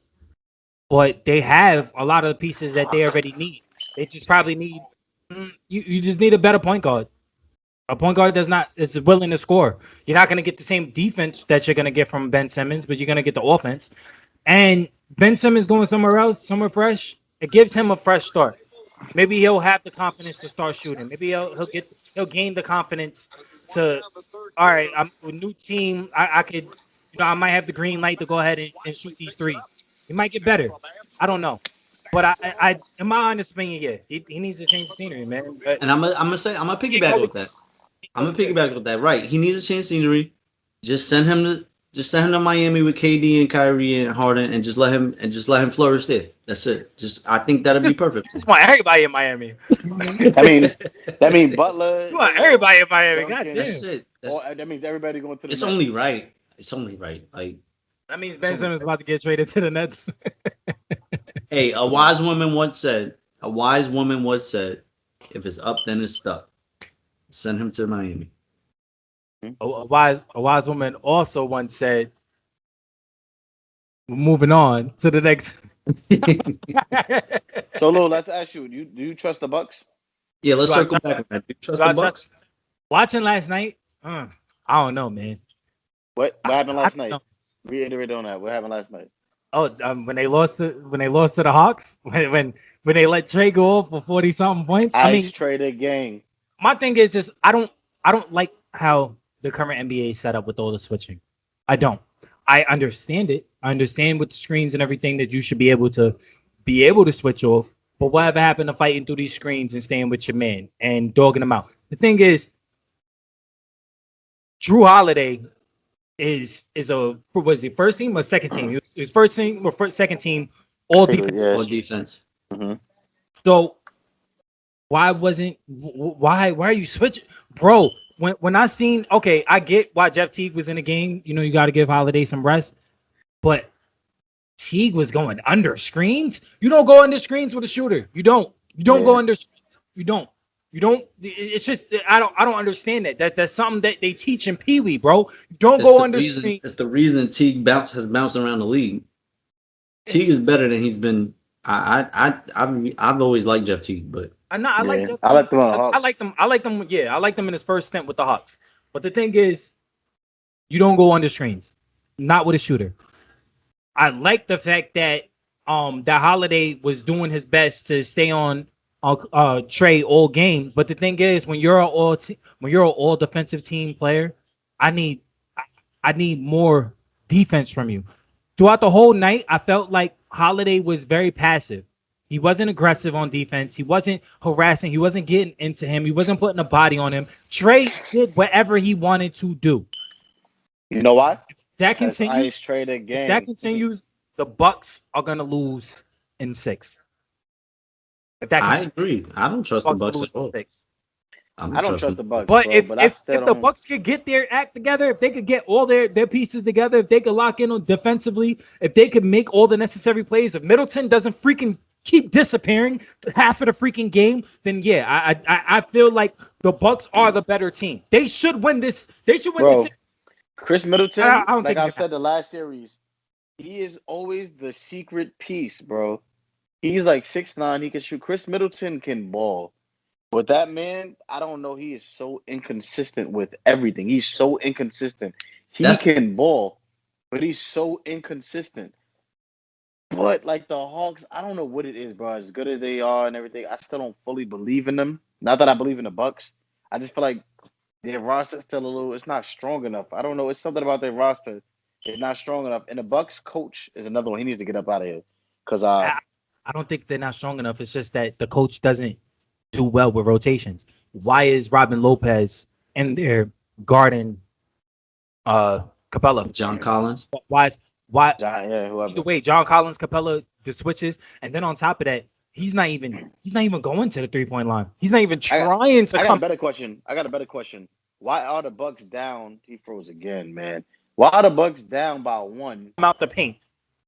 but they have a lot of the pieces that they already need. They just probably need you just need a better point guard. A point guard is willing to score. You're not going to get the same defense that you're going to get from Ben Simmons, but you're going to get the offense. And Ben Simmons going somewhere else, somewhere fresh, it gives him a fresh start. Maybe he'll have the confidence to start shooting. Maybe he'll gain the confidence to, all right, I'm a new team. I could, I might have the green light to go ahead and shoot these threes. He might get better. I don't know. But I in my honest opinion, yeah, he needs to change the scenery, man. And I'm gonna piggyback with that. I'm gonna piggyback with that. Right, he needs to change scenery. Just send him to Miami with KD and Kyrie and Harden, and just let him flourish there. That's it. I think that'd be perfect. Just want everybody in Miami. I mean Butler. You want everybody in Miami. God damn. That's it. That means everybody going to the It's Nets. only right. It's only right. Like that means Ben Simmons is about to get traded to the Nets. Hey, a wise woman once said, if it's up, then it's stuck. Send him to Miami. A wise woman also once said, moving on to the next. So Lou, let's ask you, do you trust the Bucks? Yeah, let's circle back on that. Do you trust the Bucks? Watching last night, I don't know, man. What happened last night? Reiterate on that. What happened last night? Oh, when they lost to the Hawks, when they let Trey go off for 40-something points. I mean, trader gang. My thing is just I don't like how the current NBA is set up with all the switching. I don't. I understand it. I understand with the screens and everything that you should be able to switch off. But whatever happened to fighting through these screens and staying with your man and dogging them out? The thing is, Drew Holiday is was it first team or second team? It was first team or second team, all defense. Yeah. All defense. Mm-hmm. So why are you switching, bro? When I seen, okay, I get why Jeff Teague was in the game. You got to give Holiday some rest, but Teague was going under screens. You don't go under screens with a shooter. You don't go under screens. You don't. It's just I don't understand that. That's something that they teach in Pee Wee, bro. Don't go under screens. It's the reason Teague has bounced around the league. Teague is better than he's been. I've always liked Jeff Teague, but I like Jeff. I like them on the Hawks. I like them. Yeah, I like them in his first stint with the Hawks. But the thing is, you don't go under screens, not with a shooter. I like the fact that that Holiday was doing his best to stay on Trey all game. But the thing is, when you're an all defensive team player, I need more defense from you. Throughout the whole night, I felt like Holiday was very passive. He wasn't aggressive on defense. He wasn't harassing. He wasn't getting into him. He wasn't putting a body on him. Trey did whatever he wanted to do. You know why? If that continues. That continues. The Bucks are gonna lose in 6. I agree. I don't trust the Bucks at all. I don't trust the Bucks. But if the Bucks could get their act together, if they could get all their pieces together, if they could lock in on defensively, if they could make all the necessary plays, if Middleton doesn't freaking keep disappearing half of the freaking game, then yeah, I feel like the Bucks are the better team. They should win this. They should win this. Chris Middleton, I don't think I've said the last series, he is always the secret piece, bro. He's like 6'9", he can shoot. Chris Middleton can ball. But that man, I don't know. He is so inconsistent with everything. He's so inconsistent. He can ball, but he's so inconsistent. But like the Hawks, I don't know what it is, bro. As good as they are and everything, I still don't fully believe in them. Not that I believe in the Bucks. I just feel like their roster's still a little. It's not strong enough. I don't know. It's something about their roster. It's not strong enough. And the Bucks coach is another one. He needs to get up out of here because I don't think they're not strong enough. It's just that the coach doesn't do well with rotations. Why is Robin Lopez in there guarding Capella? John Collins. Why? whoever. Either way, John Collins, Capella, the switches, and then on top of that, he's not even going to the 3-point line. He's not even trying to come. I got a better question. Why are the Bucks down? He froze again, man. Why are the Bucks down by 1? I'm out the paint.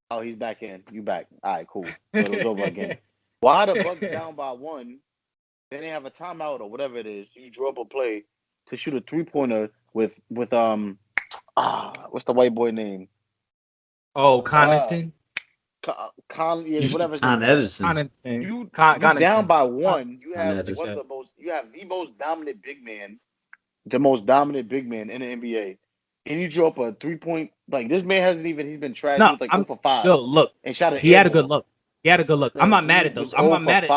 Oh, he's back in. You back. All right, cool. So it was over again. Why are the Bucks down by 1? Then they have a timeout or whatever it is. You draw up a play to shoot a 3-pointer with what's the white boy name? Oh, Connaughton. Con Edison. You down by 1. You have the most dominant big man, in the NBA. And you draw up a 3-point, like this man hasn't even. He's been trashed. No, with like 0 for 5. Yo, look, and shot he had a good look. I'm not mad at those. I'm not mad at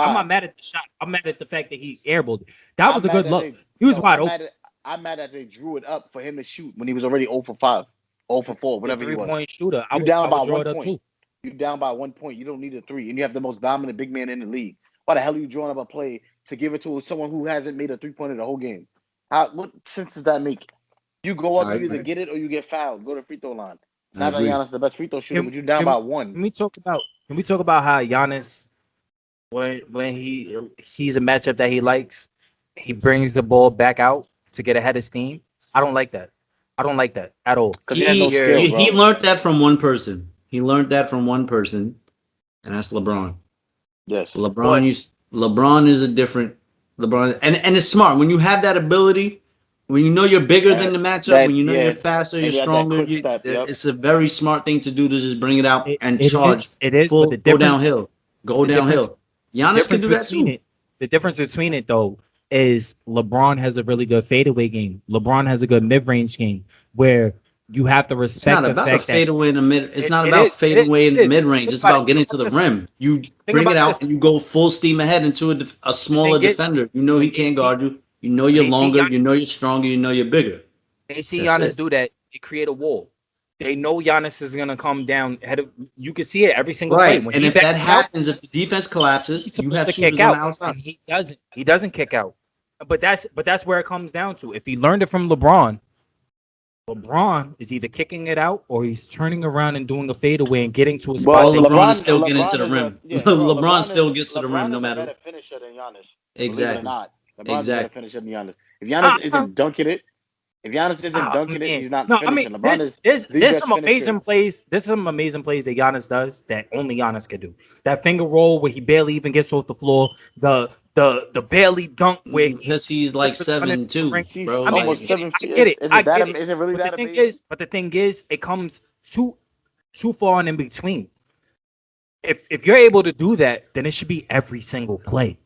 the shot. I'm mad at the fact that he airballed it. That was a good look. He was wide open. I'm mad that they drew it up for him to shoot when he was already 0 for 5, 0 for 4, whatever he was. 3-point shooter. You down by 1 point. You down by 1 point. You don't need a 3, and you have the most dominant big man in the league. Why the hell are you drawing up a play to give it to someone who hasn't made a 3-pointer the whole game? What sense does that make? You go up, you either get it or you get fouled. Go to free throw line. Not that Giannis is the best free throw shooter, but you're down by 1. Can we talk about how Giannis, when he sees a matchup that he likes, he brings the ball back out to get ahead of steam? I don't like that. I don't like that at all. He learned that from one person. And that's LeBron. Yes. LeBron is a different LeBron, and it's smart when you have that ability. When you know you're bigger than the matchup, when you know you're faster, you're stronger, it's a very smart thing to do to just bring it out and charge. It is. Full, go downhill. Giannis can do that too. The difference between it, though, is LeBron has a really good fadeaway game. LeBron has a good mid-range game where you have to respect the fact that... It's not about fadeaway in the mid. It's not about fadeaway in mid-range. It's about getting to the rim. You bring it out and you go full steam ahead into a smaller defender. You know he can't guard you. You know you're longer, you know you're stronger, you know you're bigger. They see Giannis do that, they create a wall. They know Giannis is gonna come down ahead of. You can see it every single play. And if that happens, if the defense collapses, you have shooters on the outside. He doesn't. He doesn't kick out. But that's where it comes down to. If he learned it from LeBron, LeBron is either kicking it out or he's turning around and doing a fadeaway and getting to a spot. Well, LeBron is still getting to the rim. LeBron still gets to the rim no matter. Finisher than Giannis. Exactly. LeBron's better finisher than Giannis. If Giannis isn't dunking it, he's not finishing. LeBron is there's some amazing plays. There's some amazing plays that Giannis does that only Giannis can do. That finger roll where he barely even gets off the floor. The barely dunk where he's like 7'2", bro. I mean, almost 7 I get it. I get it. Is it really that amazing? But the thing is, it comes too far and in between. If you're able to do that, then it should be every single play.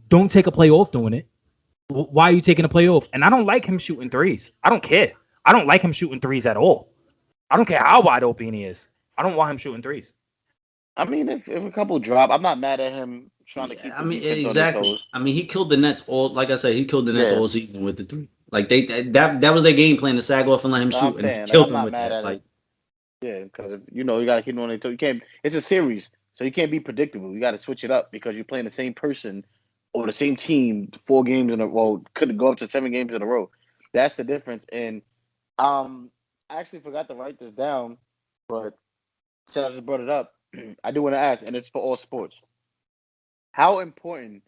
Don't take a play off doing it. Why are you taking a play off? And I don't like him shooting threes. I don't care. I don't like him shooting threes at all. I don't care how wide open he is. I don't want him shooting threes. I mean, if a couple drop, I'm not mad at him trying to keep. Exactly. I mean, he killed the Nets all. Like I said, he killed the Nets all season with the 3. Like that was their game plan to sag off and let him shoot, and killed him with that. Like, because you got to keep on it. You can't. It's a series, so you can't be predictable. You got to switch it up because you're playing the same person or the same team 4 games in a row. Could go up to 7 games in a row. That's the difference. And I actually forgot to write this down, but since I just brought it up, I do want to ask, and it's for all sports. How important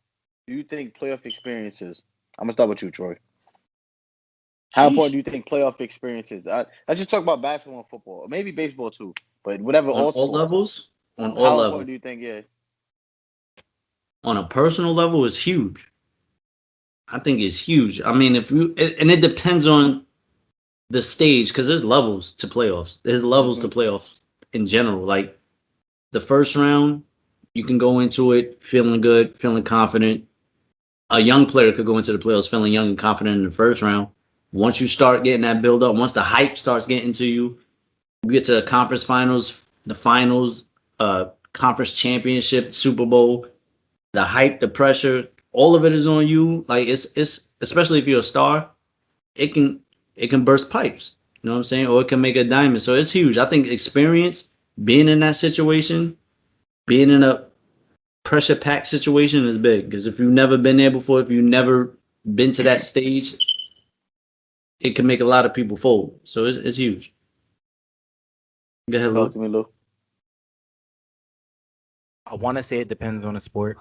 do you think playoff experience is? I'm gonna start with you, Troy. How important do you think playoff experience is? Let's just talk about basketball and football, or maybe baseball too. But whatever, on all levels. On all how levels. important do you think? Yeah. On a personal level, it's huge. I think it's huge. I mean, it depends on the stage because there's levels to playoffs. There's levels to playoffs in general. Like the first round, you can go into it feeling good, feeling confident. A young player could go into the playoffs feeling young and confident in the first round. Once you start getting that build up, once the hype starts getting to you, You get to the conference finals, the finals, conference championship, Super Bowl, the hype, the pressure, all of it is on you. Like it's especially if you're a star, it can burst pipes. You know what I'm saying? Or it can make a diamond. So it's huge. I think experience, being in that situation, being in a pressure packed situation is big. Because if you've never been there before, if you've never been to that stage, it can make a lot of people fold. So it's huge. Go ahead, Talk to me, Lou. I want to say it depends on the sport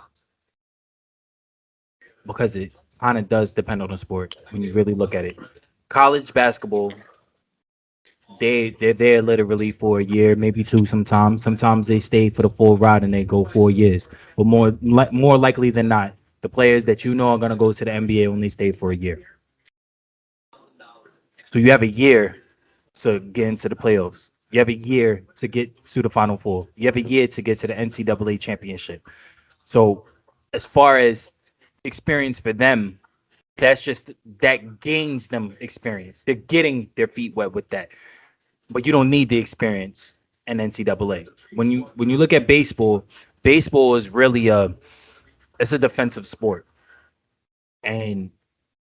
because it kind of does depend on the sport when you really look at it. College basketball, they're there literally for a year, maybe two. Sometimes they stay for the full ride and they go 4 years. But more likely than not, the players that you know are gonna go to the NBA only stay for a year. So you have a year to get into the playoffs. You have a year to get to the Final Four. You have a year to get to the NCAA championship. So as far as experience for them, that gains them experience. They're getting their feet wet with that. But you don't need the experience in NCAA. When you look at baseball, baseball is really it's a defensive sport. And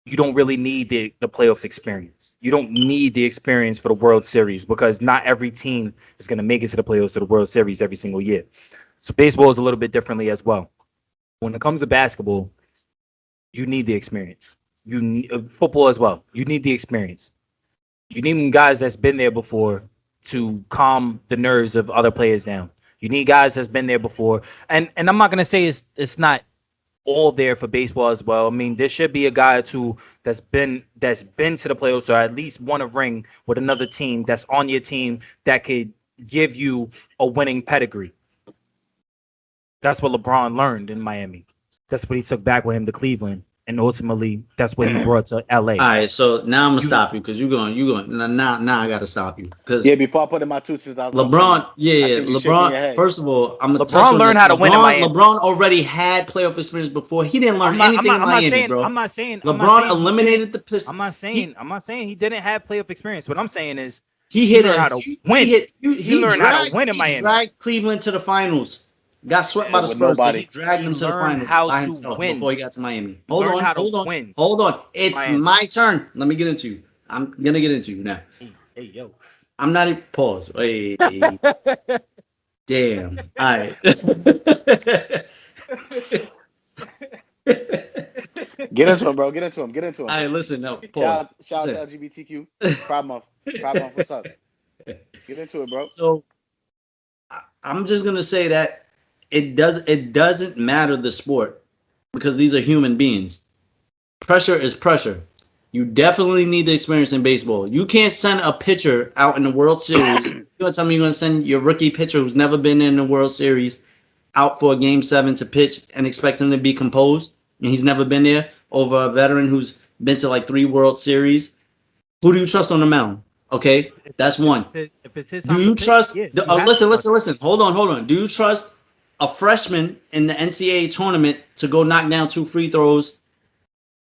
you don't really need the playoff experience. You don't need the experience for the World Series because not every team is going to make it to the playoffs or the World Series every single year. So baseball is a little bit differently as well. When it comes to basketball, you need the experience. You need football as well. You need the experience. You need guys that's been there before to calm the nerves of other players down. You need guys that's been there before. And I'm not going to say it's not all there for baseball as well. I mean, there should be a guy or two that's been to the playoffs or at least won a ring with another team that's on your team that could give you a winning pedigree. That's what LeBron learned in Miami. That's what he took back with him to Cleveland. And ultimately, that's what he brought to LA. All right, so now I'm gonna stop you because you're going. Now I gotta stop you because before I put in my 2 cents, LeBron. LeBron. First of all, I'm gonna LeBron learned how to win in Miami. LeBron already had playoff experience before. He didn't learn anything in Miami, bro. I'm not saying LeBron eliminated the Pistons. I'm not saying he didn't have playoff experience. What I'm saying is he learned how to win. He learned how to win in Miami. He dragged Cleveland to the finals. Got swept by the Spurs, but he dragged them to the finals by himself before he got to Miami. Hold on. It's my turn. Let me get into you. I'm gonna get into you now. Hey, yo. I'm not even pause. Hey. Damn. All right. Get into him, bro. Get into him. All right, listen. No. Pause. Shout out to LGBTQ. Pride month. What's up? Get into it, bro. So I'm just gonna say that it doesn't matter the sport because these are human beings. Pressure is pressure. You definitely need the experience in baseball. You can't send a pitcher out in the World Series. You're gonna tell me you're gonna send your rookie pitcher who's never been in the World Series out for a Game 7 to pitch and expect him to be composed, and he's never been there over a veteran who's been to like 3 World Series. Who do you trust on the mound? Okay, that's one. Do you trust? Listen. Hold on. Do you trust a freshman in the NCAA tournament to go knock down 2 free throws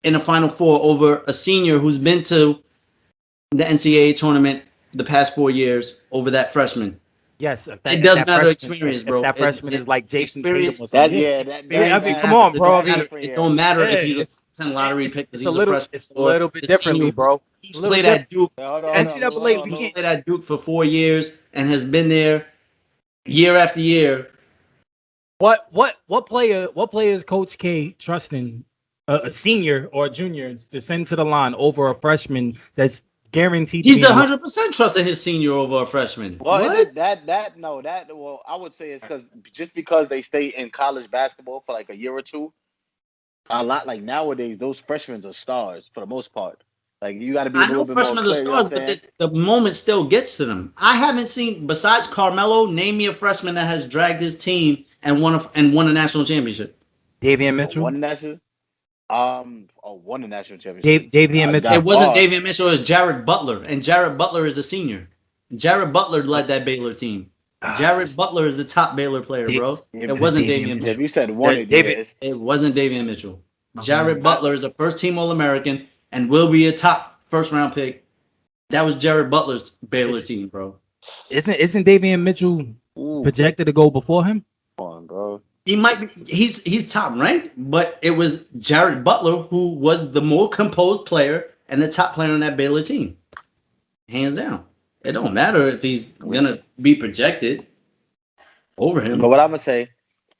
in the Final Four over a senior who's been to the NCAA tournament the past 4 years over that freshman? Yes, it does matter experience, bro. That freshman is like Jason Tatum. Come on, bro. It don't matter if he's a 10 lottery pick. It's a little bit differently, bro. He's played at Duke. NCAA played at Duke for 4 years and has been there year after year. What player is Coach K trusting a senior or a junior to send to the line over a freshman that's guaranteed? He's 100% trusting his senior over a freshman. Well, I would say it's because they stay in college basketball for like a year or two. A lot like nowadays, those freshmen are stars for the most part. Like you got to be. I know freshmen are stars, but the moment still gets to them. I haven't seen besides Carmelo. Name me a freshman that has dragged his team and won a national championship. Davion Mitchell. Won a national championship. Davion Mitchell. It wasn't Davion Mitchell. It was Jared Butler, and Jared Butler is a senior. Jared Butler led that Baylor team. Jared Butler is the top Baylor player, bro. It wasn't Davion Mitchell. You said one. It wasn't Davion Mitchell. Jared Butler is a first-team All-American and will be a top first-round pick. That was Jared Butler's Baylor team, bro. Isn't Davion Mitchell projected to go before him? Come on, bro. He might be. He's top ranked, but it was Jared Butler who was the more composed player and the top player on that Baylor team, hands down. It don't matter if he's gonna be projected over him. But what I'm gonna say,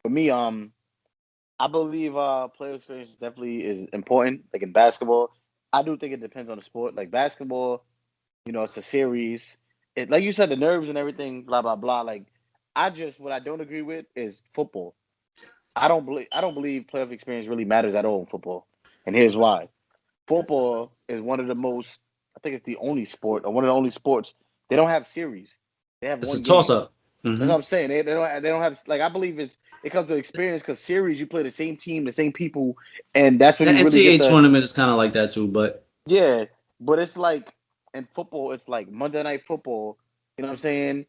for me, I believe player experience definitely is important. Like in basketball, I do think it depends on the sport. Like basketball, it's a series. It, like you said, the nerves and everything, blah blah blah. Like what I don't agree with is football. I don't believe playoff experience really matters at all in football, and here's why. Football is one of the most. I think it's the only sport or one of the only sports they don't have series. They have It's one a game. toss up. That's what I'm saying. They don't have like I believe it comes to experience because series you play the same team, the same people, and that's when The you really NCAA get the tournament is kind of like that too, but yeah. But it's like in football, it's like Monday Night Football. You know what I'm saying?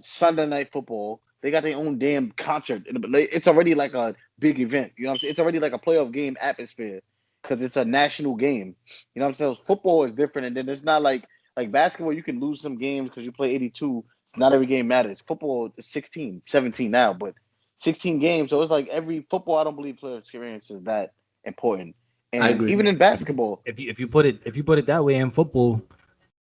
Sunday Night Football. They got their own damn concert. It's already like a big event. You know what I'm saying? It's already like a playoff game atmosphere because it's a national game. You know what I'm saying? Football is different, and then it's not like basketball. You can lose some games because you play 82. Not every game matters. Football is 16, 17 now, but 16 games. So it's like every football. I don't believe player experience is that important. And I agree. even in basketball, If you put it that way in football,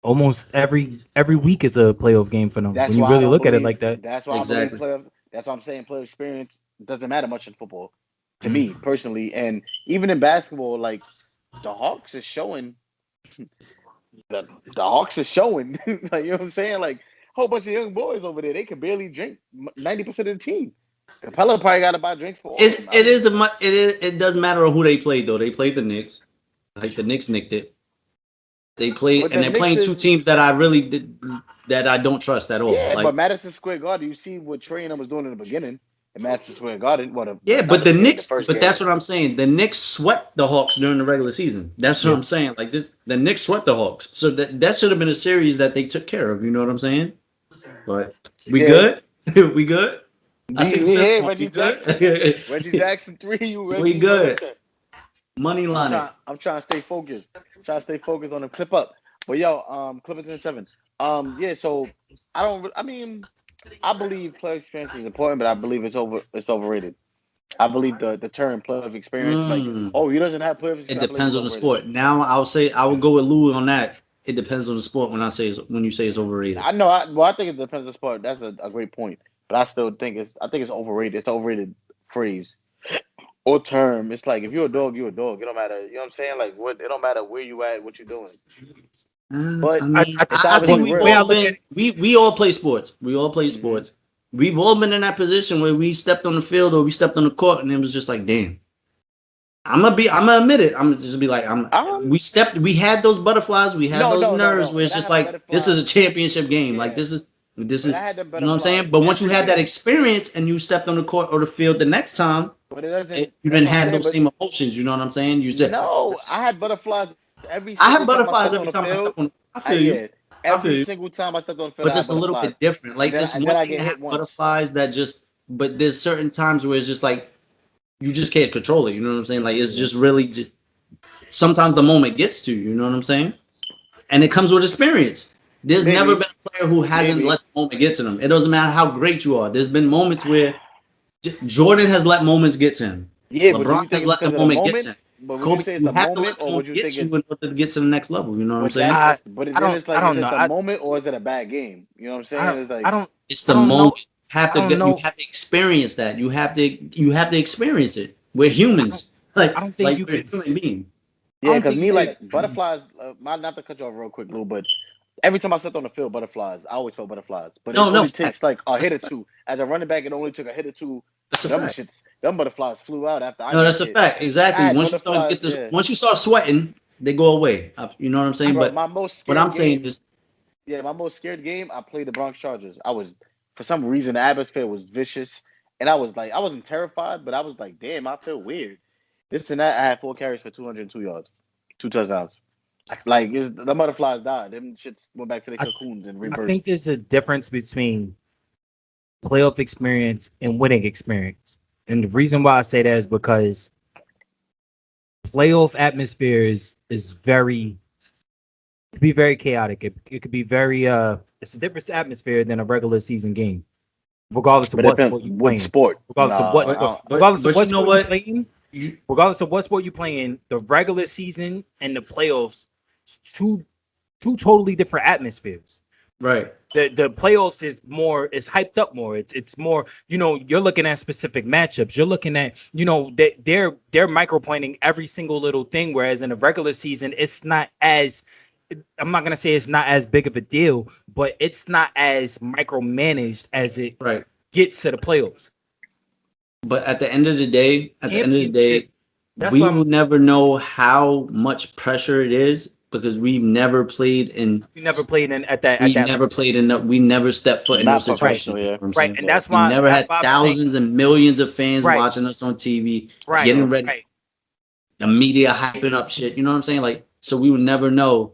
almost every week is a playoff game for them. that's When you why I really don't look at it believe. like that. That's why Exactly. I believe player. That's why I'm saying player experience doesn't matter much in football, to me personally. And even in basketball, like the Hawks is showing. The Hawks is showing. Like you know what I'm saying? Like a whole bunch of young boys over there, they can barely drink 90% of the team. Capella probably got to buy drinks for all of them. It does matter who they played though. They played the Knicks. Like the Knicks nicked it. They played But and the they're Knicks playing two is teams that I really did that I don't trust at all. yeah, Like but Madison Square Garden, you see what Trey and them was doing in the beginning in Madison Square Garden. yeah, Not but the beginning, Knicks, first but game. that's what I'm saying. The Knicks swept the Hawks during the regular season. That's what I'm saying. Like this, the Knicks swept the Hawks. So that should have been a series that they took care of. You know what I'm saying? But we good? We good? I see We this here, one. Reggie We good? Jackson. Reggie Jackson 3, you Reggie. We good. Listen, Money line it. I'm trying to stay focused. Trying to stay focused on the clip up. But yo, Clippers in 7. Yeah, so I mean, I believe player experience is important, but I believe it's overrated. I believe the term playoff experience, like, he doesn't have playoff experience. It depends on the sport. Now I will go with Lou on that. It depends on the sport when you say it's overrated. I know. I think it depends on the sport. That's a great point, but I still think it's overrated. It's an overrated phrase or term. It's like if you're a dog, you're a dog. It don't matter. You know what I'm saying? Like what? It don't matter where you at, what you're doing. But I think we all play sports. We all play sports. We've all been in that position where we stepped on the field or we stepped on the court and it was just like, damn. I'm gonna admit it. I'm gonna just be like, we had those butterflies, we had those nerves where it's just like, this is a championship game. Like this is you know what I'm saying? But once you had that experience and you stepped on the court or the field the next time, you didn't have those same emotions. You know what I'm saying? I had butterflies every time I stepped on. I feel you. Every single time I stepped on the field, but it's a little bit different. Like this one thing to have butterflies that but there's certain times where it's just like you just can't control it. You know what I'm saying? Like it's just really just sometimes the moment gets to you. You know what I'm saying? And it comes with experience. There's never been a player who hasn't let the moment get to them. It doesn't matter how great you are. There's been moments where Jordan has let moments get to him. Yeah, LeBron has let the moment get to him. But would you say it's a moment, or would you think it's in order to get to the next level? You know what I'm saying? But then it's like, is it the moment or is it a bad game? You know what I'm saying? It's like it's the moment. You have to experience that. You have to experience it. We're humans. Like I don't think you we're human beings. Yeah, because me like butterflies. Not to cut you off real quick, Lou, but every time I stepped on the field, butterflies. I always felt butterflies. But it only takes like a hit or two. As a running back, it only took a hit or two. Them butterflies flew out after. That's a fact. Exactly. Once you start sweating, they go away. You know what I'm saying? Bro, but my most what I'm saying is, my most scared game, I played the Bronx Chargers. I was, for some reason, the atmosphere was vicious, and I was like, I wasn't terrified, but I was like, damn, I feel weird. This and that, I had 4 carries for 202 yards, 2 touchdowns. Like the butterflies died. Them shits went back to their cocoons and rebirth. I think there's a difference between playoff experience and winning experience. And the reason why I say that is because playoff atmosphere is very, it could be very chaotic. It could be very It's a different atmosphere than a regular season game, regardless of But what depends sport you're what playing. sport. Regardless of what sport, regardless of but what you know sport you're what? playing, regardless of what sport you're playing, the regular season and the playoffs, two totally different atmospheres. Right. The playoffs is hyped up more. It's more, you're looking at specific matchups. You're looking at, they're micropointing every single little thing, whereas in a regular season, it's not as, I'm not gonna say it's not as big of a deal, but it's not as micromanaged as it gets to the playoffs. But at the end of the day, That's we why will never know how much pressure it is because we've never played in. we never played in at that. We never played in. We never stepped foot in those Not situations. professional, yeah. You know what I'm Right, saying? and that's We why never that's had why I'm thousands saying, and millions of fans Right. watching us on TV, right, getting ready, right. the media hyping up shit. You know what I'm saying? Like, so we would never know.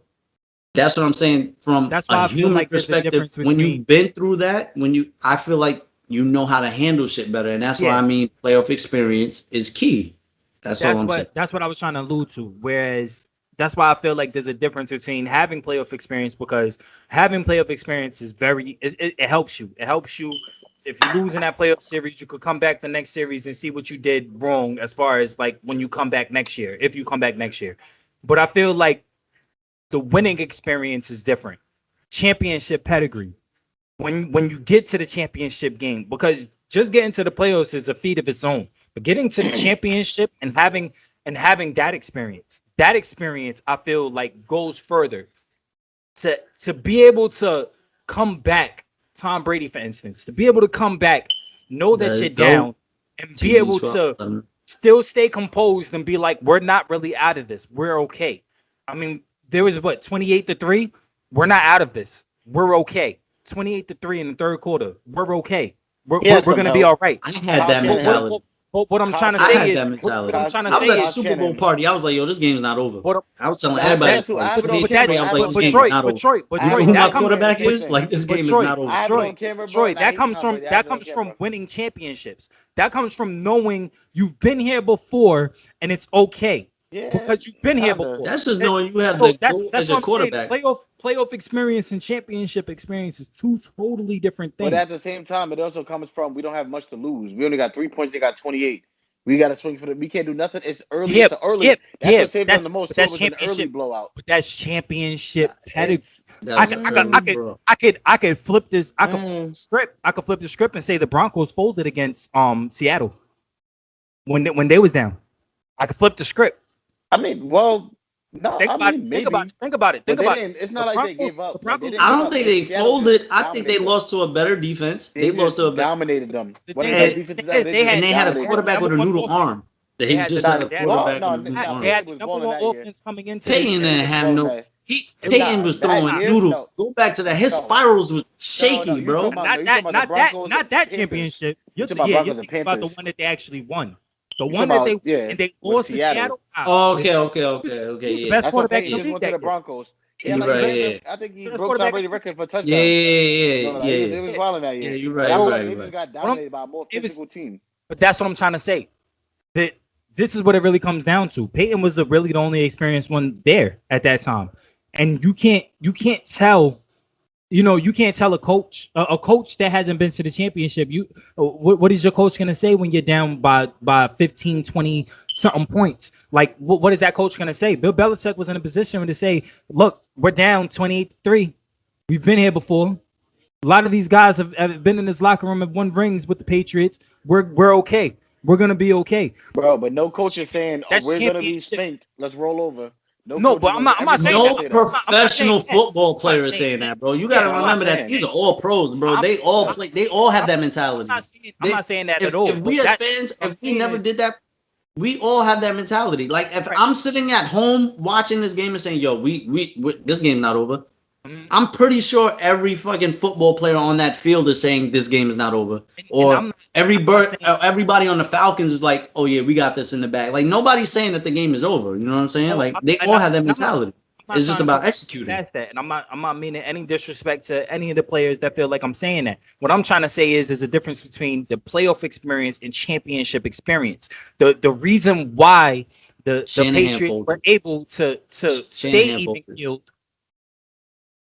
That's what I'm saying. From That's why a I feel human like there's a perspective, difference when between. you've been through that, I feel like you know how to handle shit better, and that's why Yeah. I mean playoff experience is key. That's all I'm saying. That's what I was trying to allude to. Whereas that's why I feel like there's a difference between having playoff experience, because having playoff experience is it helps you. It helps you. If you lose in that playoff series, you could come back the next series and see what you did wrong as far as like when you come back next year, if you come back next year. But I feel like the winning experience is different. Championship pedigree. When you get to the championship game, because just getting to the playoffs is a feat of its own. But getting to the championship and having that experience I feel like goes further to be able to come back. Tom Brady, for instance, to be able to come back, know that you're down, and be able to still stay composed and be like, we're not really out of this. We're okay. I mean, there was 28-3. We're not out of this. We're okay. 28-3 in the third quarter. We're okay. We're gonna be all right. I had that mentality. What I'm trying to I say had is, that mentality. what I'm trying to I was say at the is, Super Bowl party. I was like, "Yo, this game's not over." I was telling But everybody, that's who like, I have it on but camera. I was like, I "This have game it is not over." But You know Troy, who my that comes quarterback is? Like, this game is not over. I have it on camera, bro, Troy, and I that hate comes Tom from Brady. I have it on from camera. winning championships. That comes from knowing you've been here before and it's okay. Yeah, Because you've been here kinda. before. That's just knowing you have So the goal as what a I'm quarterback. saying. Playoff experience and championship experience is two totally different things. But at the same time, it also comes from we don't have much to lose. We only got 3 points. They got 28. We got to swing for the. We can't do nothing. It's early. It's early. That's what saved them the most. It was an early blowout. But that's championship pedigree. Bro. I could flip this. I could script. I could flip the script and say the Broncos folded against Seattle when they was down. I could flip the script. I mean, well, no, Think about it. It's not like they gave up. I don't think they folded. I think they lost to a better defense. They lost to a better. Dominated them. They had a quarterback with a noodle arm. They just had a quarterback with a noodle arm. They had number one offense coming into. Peyton didn't have no. Peyton was throwing noodles. Go back to that. His spirals was shaky, bro. Not that championship. You're thinking about the one that they actually won. The one that they lost to Seattle. Okay. The best quarterback in the league. The Broncos. Yeah, right. I think he broke Tom Brady record for touchdowns. Yeah. It was wild in that year. Yeah, you're right. They just got dominated by a more physical team. But that's what I'm trying to say. That this is what it really comes down to. Peyton was really the only experienced one there at that time, and you can't tell. You can't tell a coach that hasn't been to the championship. What is your coach going to say when you're down by 15, 20 something points? Like, what is that coach going to say? Bill Belichick was in a position to say, look, we're down 28-3. We've been here before. A lot of these guys have been in this locker room and won rings with the Patriots. We're okay. We're going to be okay. Bro, but no coach is saying, we're going to be spanked. Let's roll over. No, but I'm not saying no professional football player is saying that, bro. You got to remember that these are all pros, bro. They all play. They all have that mentality. I'm not saying that at all. If we as fans, if we never did that, we all have that mentality. Like if I'm sitting at home watching this game and saying, "Yo, we this game's not over," I'm pretty sure every fucking football player on that field is saying this game is not over. Or everybody on the Falcons is like, "Oh yeah, we got this in the bag." Like nobody's saying that the game is over. You know what I'm saying? Like they all have that mentality. It's just about executing. That's that, and I'm not meaning any disrespect to any of the players that feel like I'm saying that. What I'm trying to say is there's a difference between the playoff experience and championship experience. The reason why the Patriots were able to stay even keeled.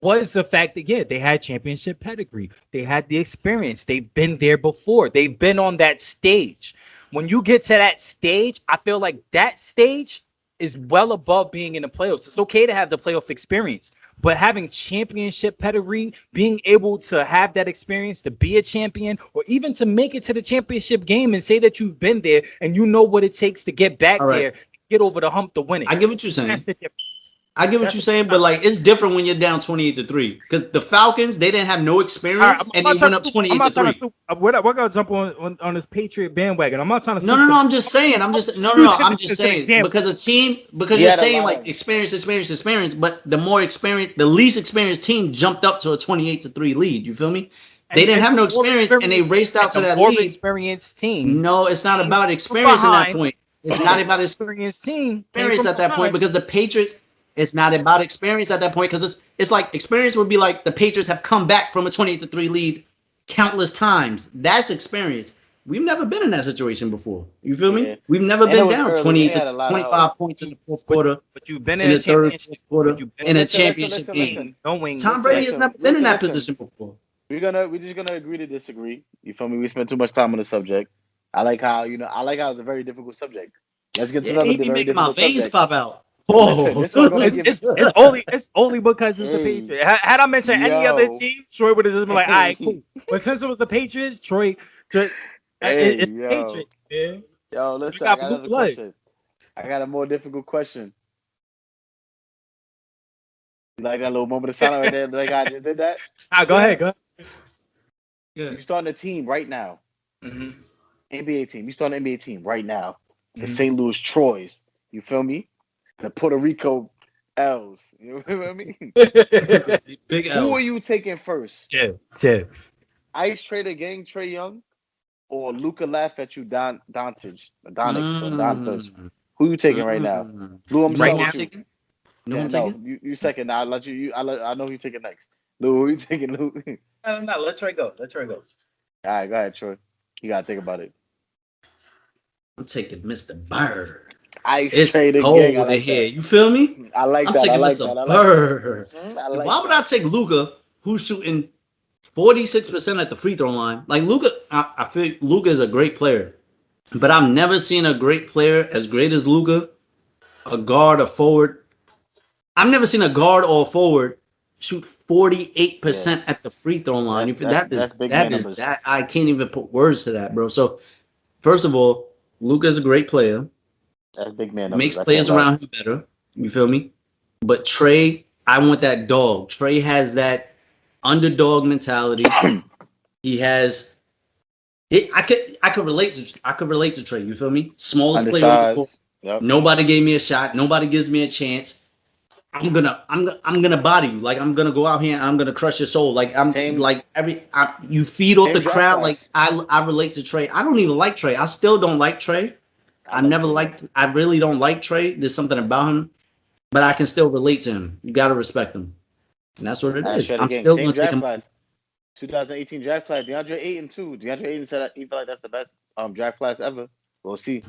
was the fact that, yeah, they had championship pedigree. They had the experience. They've been there before. They've been on that stage. When you get to that stage, I feel like that stage is well above being in the playoffs. It's okay to have the playoff experience, but having championship pedigree, being able to have that experience to be a champion, or even to make it to the championship game and say that you've been there and you know what it takes to get back there, get over the hump to win it. I get what you're saying. That's the difference. I get what you're saying, but like it's different when you're down 28-3 because the Falcons, they didn't have no experience and they went up 28-3. We're gonna jump on this Patriot bandwagon. I'm not trying to. No. I'm just saying. I'm just saying because a team you're saying like experience, but the more experienced, the least experienced team jumped up to a 28-3 lead. You feel me? They didn't have no experience and they raced out to that lead. Experienced team. No, it's not about experience at that point. It's not about experienced team. Experience at that point because the Patriots. It's not about experience at that point because it's like experience would be like the Patriots have come back from a 28-3 lead countless times. That's experience. We've never been in that situation before. You feel me? We've never been down 25 points in the fourth quarter. But you've been in the third, fourth quarter in a championship game. Tom Brady has never been in that position before. We're just gonna agree to disagree. You feel me? We spent too much time on the subject. I like how it's a very difficult subject. Let's get to another very difficult my veins subject. Pop out. It's only because it's the Patriots. Had I mentioned any other team, Troy would have just been like, all right, cool. But since it was the Patriots, Troy, it's the Patriots, man. Yo, listen, I got another question. I got a more difficult question. You like that little moment of silence right there? Like I just did that? Go ahead. Yeah. You're starting a team right now. Mm-hmm. NBA team. You starting an NBA team right now. The St. Louis Troys. You feel me? The Puerto Rico L's. You know what I mean? Big L's. Who are you taking first? Yeah. Ice Trader Gang Trae Young or Luka Laugh at You Doncic? Who you taking right now? Lou, I'm right now. You second. I'll let you. I know who you taking next. Lou, who you taking? Lou. No. Let Troy go. All right, go ahead, Troy. You gotta think about it. I'm taking Mr. Bird. It's cold over here. You feel me? I like that. I'm taking Mr. Bird. Why would I take Luka, who's shooting 46% at the free throw line? Like Luka, I feel Luka is a great player, but I've never seen a great player as great as Luka, a guard, a forward. I've never seen a guard or a forward shoot 48% at the free throw line. That is I can't even put words to that, bro. So first of all, Luka is a great player. That's big man. Makes players around him better. You feel me? But Trae, I want that dog. Trae has that underdog mentality. He has. I could relate to Trae. You feel me? Smallest player on the court. Yep. Nobody gave me a shot. Nobody gives me a chance. I'm gonna body you. Like I'm gonna go out here and I'm gonna crush your soul. Like you feed off the crowd. Like I relate to Trae. I don't even like Trae. I still don't like Trae. I really don't like Trae. There's something about him, but I can still relate to him. You gotta respect him, and that's what it is. I'm still gonna take him. 2018 draft class, DeAndre Ayton too. DeAndre Ayton said he felt like that's the best draft class ever. We'll see.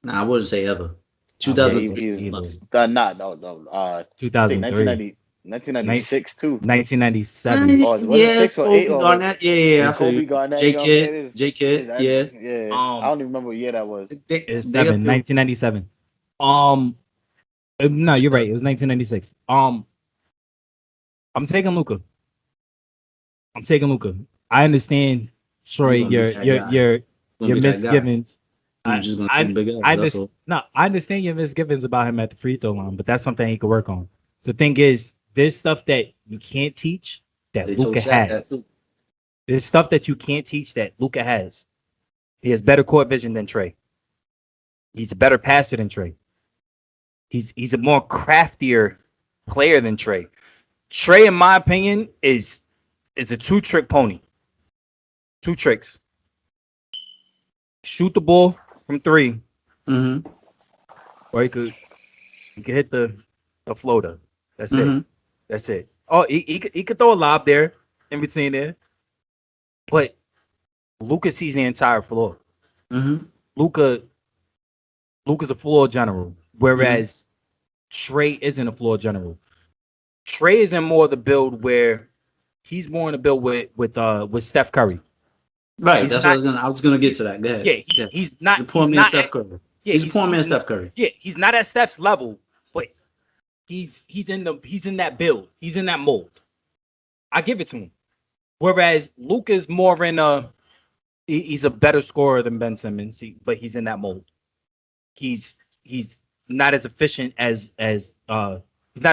Nah, I wouldn't say ever. 2003. No. 2003. 1996 too. 1997. Yeah, 6 or 8 Garnett. Yeah. Kobe Garnett. J Kid. Yeah. I don't even remember what year that was. It's 1997. No, you're right. It was 1996. I'm taking Luka. I understand, Troy, your misgivings. I understand your misgivings about him at the free throw line, but that's something he could work on. The thing is, there's stuff that you can't teach that Luka has. There's stuff that you can't teach that Luka has. He has better court vision than Trae. He's a better passer than Trae. He's a more craftier player than Trae. Trae, in my opinion, is a 2-trick pony. 2 tricks. Shoot the ball from 3. Mm-hmm. Or he could hit the floater. That's it. That's it. Oh, he could throw a lob there in between there. But Luka sees the entire floor. Luka's a floor general, whereas Trae isn't a floor general. Trey is in more the build where he's more in the build with Steph Curry. Right. That's what I was gonna get to that. Go ahead. Yeah, he's not. You're poor man Steph Curry. Yeah, he's a poor man Steph Curry. Yeah, he's not at Steph's level, but he's in that build. He's in that mold. I give it to him. Whereas Luka is more in he's a better scorer than Ben Simmons, but he's in that mold. He's not as efficient as he's not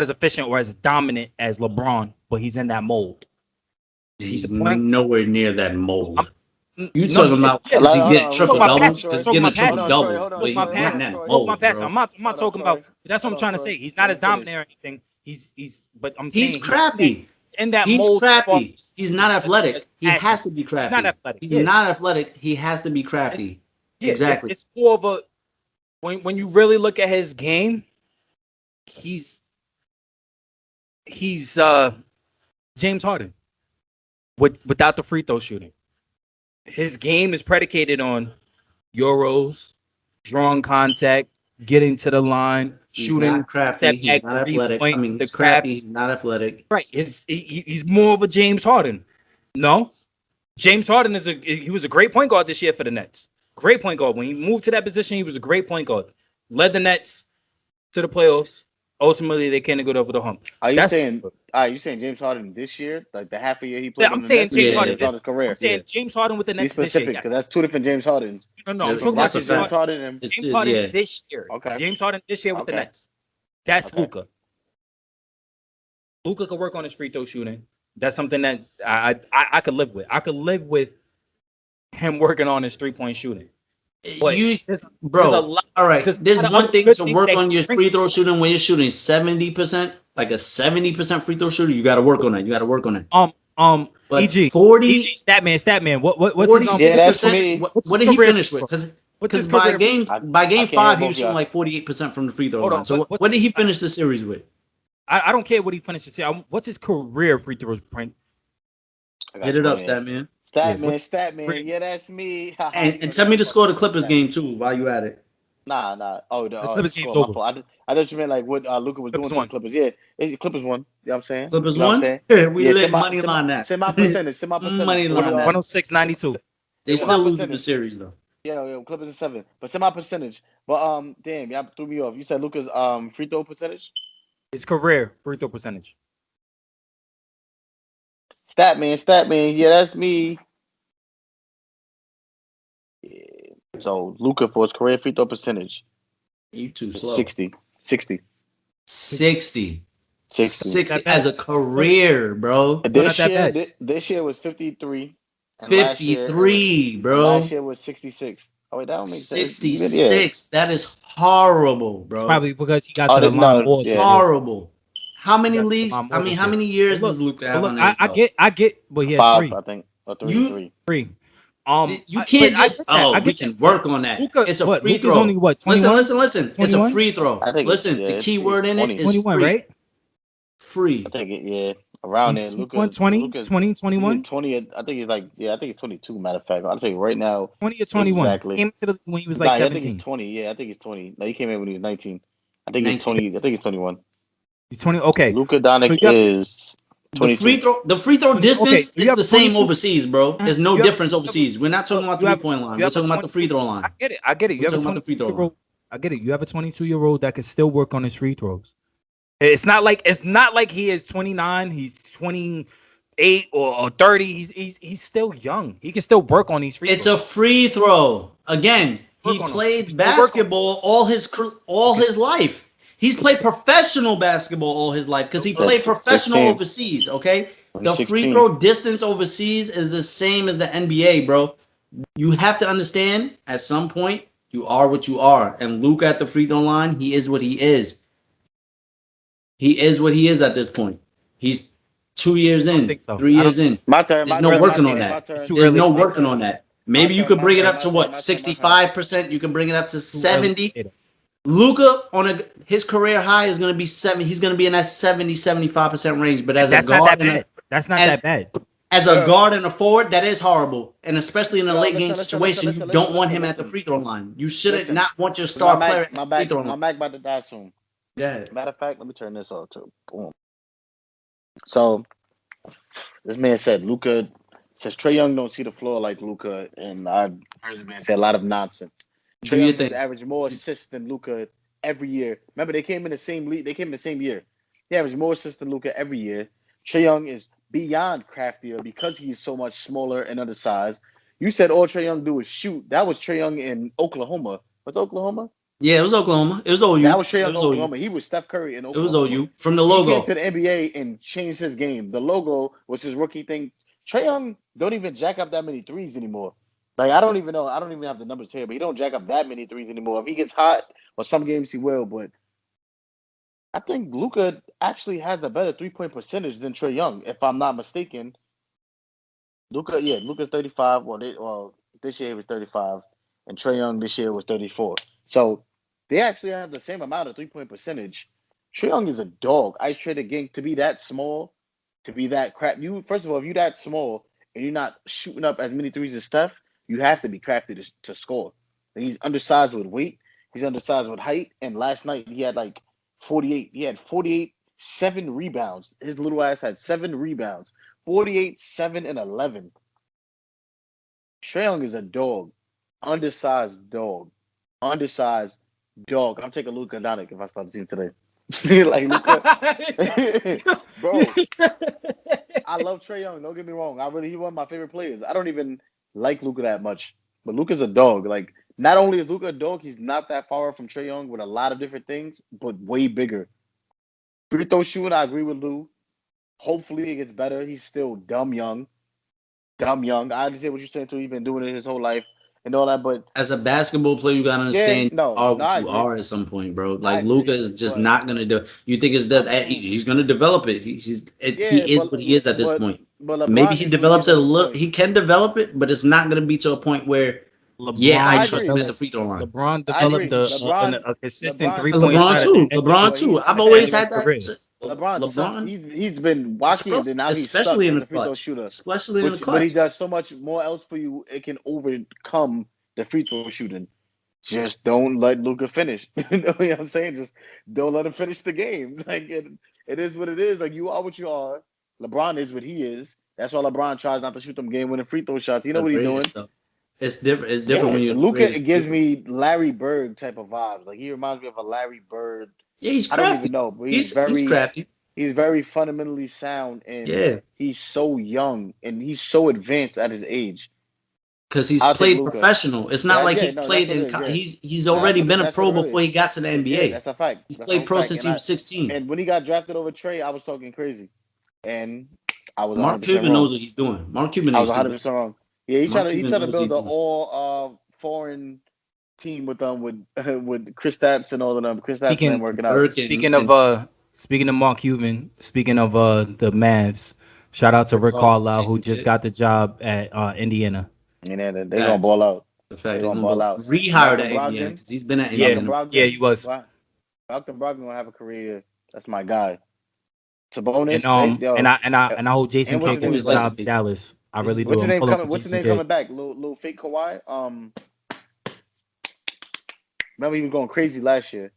as efficient or as dominant as LeBron, but he's in that mold. He's nowhere near that mold. You talking about does he get triple doubles? Because getting a triple double, but he's not in that mold, bro. I'm not talking about. That's what I'm trying to say. He's not as dominant or anything. But I'm saying he's crafty. In that he's mold, crafty. He's not athletic. He has to be crafty. He's not athletic. He's not athletic. He has to be crafty. Exactly. It's more of a when you really look at his game, he's James Harden without the free throw shooting. His game is predicated on Euros, drawing contact, getting to the line, shooting. Not crafty. He's not athletic. I mean, he's crafty. He's not athletic. Right. He's more of a James Harden. No, James Harden he was a great point guard this year for the Nets. Great point guard. When he moved to that position, he was a great point guard. Led the Nets to the playoffs. Ultimately, they can't get over the hump. Are you saying James Harden this year, like the half a year he played? I'm saying James Harden his career. I'm saying James Harden with the Nets. Be specific, because that's two different James Hardens. No. I'm talking about James Harden this year. Okay. James Harden this year with the Nets. That's Luka. Luka could work on his free throw shooting. That's something that I could live with. I could live with him working on his 3-point shooting. But all right. There's one thing to work on your free throw shooting when you're shooting 70%, like a 70% free throw shooter. You got to work on that. But EG 40 EG Statman. What's 46%? What did he finish with? Because by game 5 he was shooting like 48% from the free throw line. So what did he finish the series with? I don't care what he finished. What's his career free throws print? Get it up, Statman. Statman. Yeah, that's me. and tell me to score the Clippers game too while you at it. Nah. Oh, the Clippers game's over. I thought you meant like what Luka was doing to the Clippers. Yeah, Clippers won. You know what I'm saying? Clippers won? We lit money line that. Send my percentage. Money line that. 106.92. They still losing the series though. Yeah, Clippers are 7. But send my percentage. But damn, y'all threw me off. You said Luka's free throw percentage? His career free throw percentage. Statman. Yeah, that's me. Yeah. So Luka for his career free throw percentage. You too slow. 60 as a career, bro. This year was 53. 53, bro. Last year was 66. Oh wait, that don't make sense. 66. That is horrible, bro. It's probably because he got to the line. Horrible. How many leagues? I mean, how many years does Luka have on this? I get, but he has 5, 3. I think. Or 3. You can't we can work on that. It's a free throw. Only what? 21? Listen. 21? It's a free throw. Listen, the key word in it is 21, free. Right? Free. I think around there. Luka 20, 21. 20. I think it's 22. Matter of fact, I'll tell you right now. 20 or 21. Exactly. Came to when he was like 17. I think he's 20. Yeah, I think he's 20. No, he came in when he was 19. I think he's 20. I think he's 21. He's 20. Okay. Luka Doncic is 22. The free throw distance is the same overseas, bro. There's no difference overseas. We're not talking about 3-point line. We're talking about the free throw line. I get it. We're talking about the free throw line. I get it. You have a 22-year-old that can still work on his free throws. It's not like he is 29. He's 28 or 30. He's still young. He can still work on these free throws. It's a free throw. Again, he played basketball all his life. He's played professional basketball all his life because he played professional overseas, okay? The free throw distance overseas is the same as the NBA, bro. You have to understand, at some point, you are what you are. And Luka at the free throw line, he is what he is. He is what he is at this point. He's 2 years in, 3 years in. My turn. There's no working on that. There's no working on that. Maybe you could bring it up to what, 65%? You can bring it up to 70%. Luka his career high is going to be 7. He's going to be in that 70-75% range. But as a guard, that's not that bad. As a guard and a forward, that is horrible. And especially in a late game situation, you don't want him at the free throw line. You shouldn't not want your star player at the free throw line. My back about to die soon. Yeah. Matter of fact, let me turn this off too. Boom. So this man said Luka says Trae Young don't see the floor like Luka, and I heard this man say a lot of nonsense. Do Trae you Young has think? averaged more assists than Luka every year. Remember, they came in the same league. They came in the same year. He averaged more assists than Luka every year. Trae Young is beyond craftier because he's so much smaller and undersized. You said all Trae Young do is shoot. That was Trae Young in Oklahoma. What's Oklahoma? Yeah, it was Oklahoma. It was OU. That was Trae It Young was OU. Oklahoma. He was Steph Curry in It was Oklahoma. OU from the He came logo. to the NBA and changed his game. The logo was his rookie thing. Trae Young don't even jack up that many threes anymore. Like I don't even know. I don't even have the numbers here, but he don't jack up that many threes anymore. If he gets hot, or some games he will, but I think Luka actually has a better 3-point percentage than Trae Young, if I'm not mistaken. Luka's 35. Well, this year he was 35, and Trae Young this year was 34. So they actually have the same amount of 3-point percentage. Trae Young is a dog. I traded game to be that small, to be that crap. You first of all, if you're that small and you're not shooting up as many threes as Steph, you have to be crafty to score. And he's undersized with weight. He's undersized with height. And last night he had like 48. He had 48, 7 rebounds. His little ass had 7 rebounds. 48, 7, and 11. Trae Young is a dog. Undersized dog. Undersized dog. I'm taking Luka Doncic if I start the team today. Like Luka. Bro, I love Trae Young. Don't get me wrong. He's one of my favorite players. I don't even like Luka that much. But Luka's a dog. Like, not only is Luka a dog, he's not that far from Trae Young with a lot of different things, but way bigger. Free throw shooting, I agree with Lou. Hopefully it gets better. He's still dumb young. Dumb young. I understand what you're saying too. He's been doing it his whole life and all that, but As a basketball player, you gotta understand you are what I you agree. are at some point, bro. I Like agree, Luka is just but not gonna do. You think it's that easy? He's gonna develop it. He is what he is at this point. But Maybe LeBron he needs to develops get it to a the little. point. He can develop it, but it's not gonna be to a point where, yeah, LeBron I I trust him agree. at the free throw line. LeBron I agree. developed a consistent LeBron 3-point sucks, LeBron shot at too. the end LeBron but too. he's I've at the end always of his had that. career. LeBron sucks. LeBron, He's been wacky, and then now he especially sucks in as the a free throw clutch, shooter. especially in the But he clutch. does so much more else for you. It can overcome the free throw shooting. Just don't let Luka finish. You know what I'm saying? Just don't let him finish the game. Like it is what it is. Like you are what you are. LeBron is what he is. That's why LeBron tries not to shoot them game-winning free throw shots. You know The what he's doing. greatest stuff. It's different. It's different Yeah, when you're the Luka greatest. gives me Larry Bird type of vibes. Like he reminds me of a Larry Bird. Yeah, he's I don't crafty. even know, but He's crafty. he's very fundamentally sound, and Yeah, he's so young and he's so advanced at his age. because he's I'll take played Luka. professional. It's not like Yeah, he's no, that's played what it in. is. Yeah, He's no, already been a that's what pro it really before is. he got to the Yeah, NBA. that's a fact. He's That's a played whole pro fact. since he was 16. And when he got drafted over Trey, I was talking crazy, and I was Mark 100% Cuban knows wrong. what he's doing. Mark Cuban I ain't was stupid. 100% wrong. Yeah, he Mark tried Cuban to knows what build he's an doing. all foreign team with with Chris Stapps and all of them. Chris Stapps ain't Speaking working out. Dirk speaking of Mark Cuban, speaking of the Mavs, shout out to Rick Carlisle who Jason just Kidd. got the job at Indiana. And then they gonna Facts. ball out. The fact They they're gonna gonna ball out. rehire Malcolm to Indiana Brogdon. because he's been at Yeah, Malcolm Indiana. yeah, Brogdon. he was. Malcolm Brogdon gonna have a career. That's my guy. And Sabonis. They yo. and I hope Jason And what's Kidd his gets name his is Always liked back? the job in Pacers. Dallas. I really do. What's his I'm name pulling for coming? What's his Jason name Kidd. coming back? Little fake Kawhi. Remember he was going crazy last year.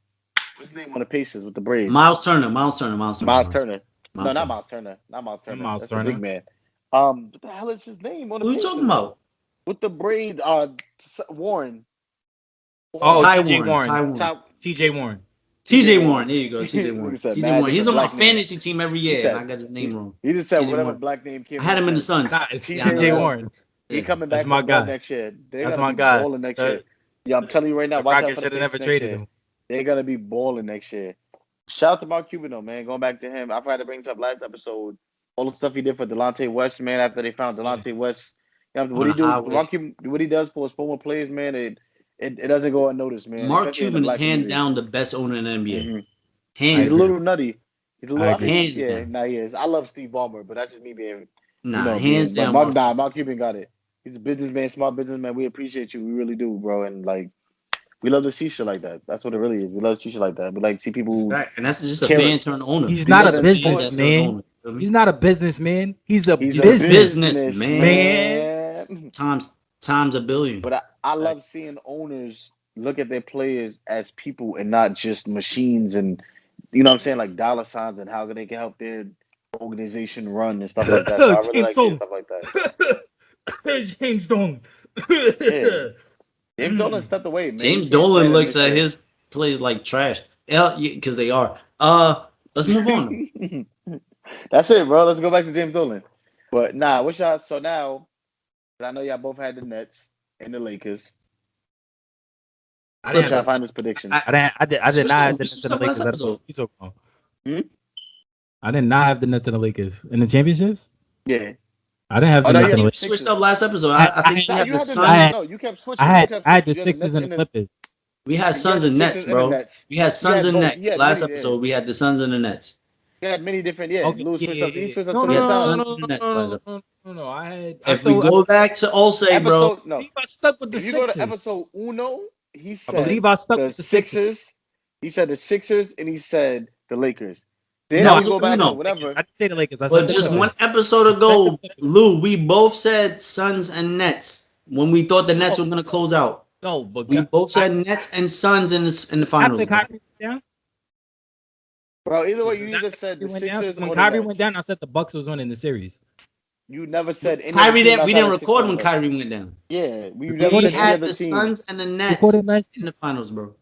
What's his name on the Pacers with the braids? Miles Turner. Miles Turner. Miles Turner. Miles Miles Turner. Turner. No, Miles not Turner. Miles Turner. Not Miles And Turner. Miles That's the big Turner. man. What the hell is his name on the Who you talking Pacers? about? With the braids, Warren. Oh, Ty TJ Warren. Warren. Ty Warren. Top TJ Warren. TJ Warren. There you go. TJ Look Warren. at that, TJ mad Warren. He's on different my black name. fantasy team every He year, and I said got his name wrong. he just said TJ whatever Warren. black name came. I had him in the Suns. Suns. Nah, it's TJ TJ Warren. Warren. He coming That's back my from Bud guy. next year. They're That's gonna my be guy. balling next year. Yeah, I'm telling you right now. The Watch out Rockets for the should have never Pacers next traded year. him. They're gonna be balling next year. Shout out to Mark Cuban though, man. Going back to him, I tried to bring this up last episode. All the stuff he did for Delonte West, man. After they found Delonte West, what On he the do, highway. Mark Cuban, what he does for his former players, man. It doesn't go unnoticed, man. Mark Especially in the Cuban is black hand community. down the best owner in the NBA. Mm-hmm. Hands He's a down. little nutty. He's a little. I mean, Hands yeah, down. nah, he is. I love Steve Ballmer, but that's just me being, Hands But down. Mark Cuban got it. He's a businessman, smart businessman. We appreciate you. We really do, bro. And like, we love to see shit like that. That's what it really is. We love to see shit like that. We like to see people. Right. And that's just a Kill it. fan turn owner. He's not a Sports. businessman. He's not a businessman. He's a businessman. Times a billion. But I love seeing owners look at their players as people and not just machines and, you know what I'm saying, like dollar signs and how they can help their organization run and stuff like that. So I really like seeing stuff like that. James Dolan. Yeah. James Dolan stepped away, man. James Dolan looks at his plays like trash. Yeah, because they are. Let's move on. That's it, bro. Let's go back to James Dolan. But nah, what y'all? So now, I know y'all both had the Nets and the Lakers. What's y'all finals prediction? I did not have the Nets and the Lakers. I did not have the Nets and the Lakers in the championships. Yeah. I didn't have the Nets and the Lakers. Switched up last episode. I think you had the Suns. No, you kept switching. I had the Sixers and the Clippers. We had Suns and Nets, bro. We had Suns and Nets. Last episode, we had the Suns and the Nets. We had many different, Lewis switched up. He switched up No, I had. If we go back to Olsey, bro. No. I stuck with the Sixers. If you go to episode Uno, he said I believe I stuck the with the Sixers. He said the Sixers, and he said the Lakers. Then I go back to whatever. I didn't say the Lakers. But just one episode ago, Lou, we both said Suns and Nets when we thought the Nets were going to close out. No, but we both said Nets and Suns in the finals. After Kyrie went down? Bro, either way, you either said the Sixers when or Kyrie the Nets. went down, I said the Bucks was winning the series. You never said any Kyrie didn't. We didn't record when Kyrie went down. Yeah, we had the Suns and the Nets in the finals, bro.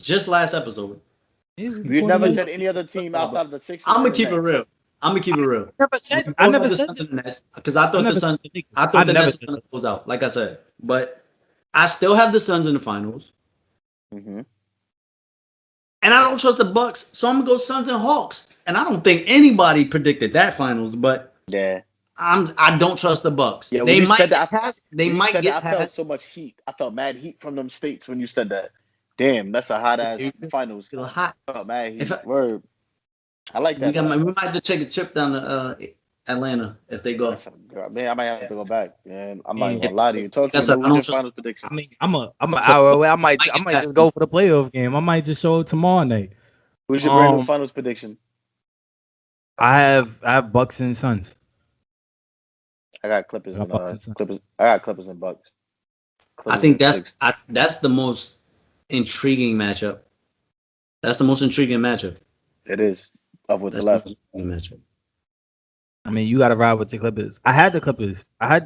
Just last episode. You never said any other team outside of the Sixers. I'm gonna keep it real. I never said the Suns and the Nets because I thought the Suns. I thought the Nets were gonna close out, like I said. But I still have the Suns in the finals. Mm-hmm. And I don't trust the Bucks, so I'm gonna go Suns and Hawks. And I don't think anybody predicted that finals, but yeah, I don't trust the Bucks. Yeah, they might get past. They might get past. I felt so much heat. I felt mad heat from them states when you said that. Damn, that's a hot ass finals. Feel hot. Oh, mad heat. Word. I like that. We might have to take a trip down to Atlanta if they go. Man, I might have to go back. Man, I'm not gonna lie to you. Talk to me. Finals prediction. I mean, I'm an hour away. I might just go for the playoff game. I might just show it tomorrow night. Who's your brand new finals prediction? I have Bucks and Suns. I got Clippers and Clippers. I got Clippers and Bucks. I think that's the most intriguing matchup. That's the most intriguing matchup. It is up with the left matchup. I mean, you got to ride with the Clippers. I had the Clippers. I'm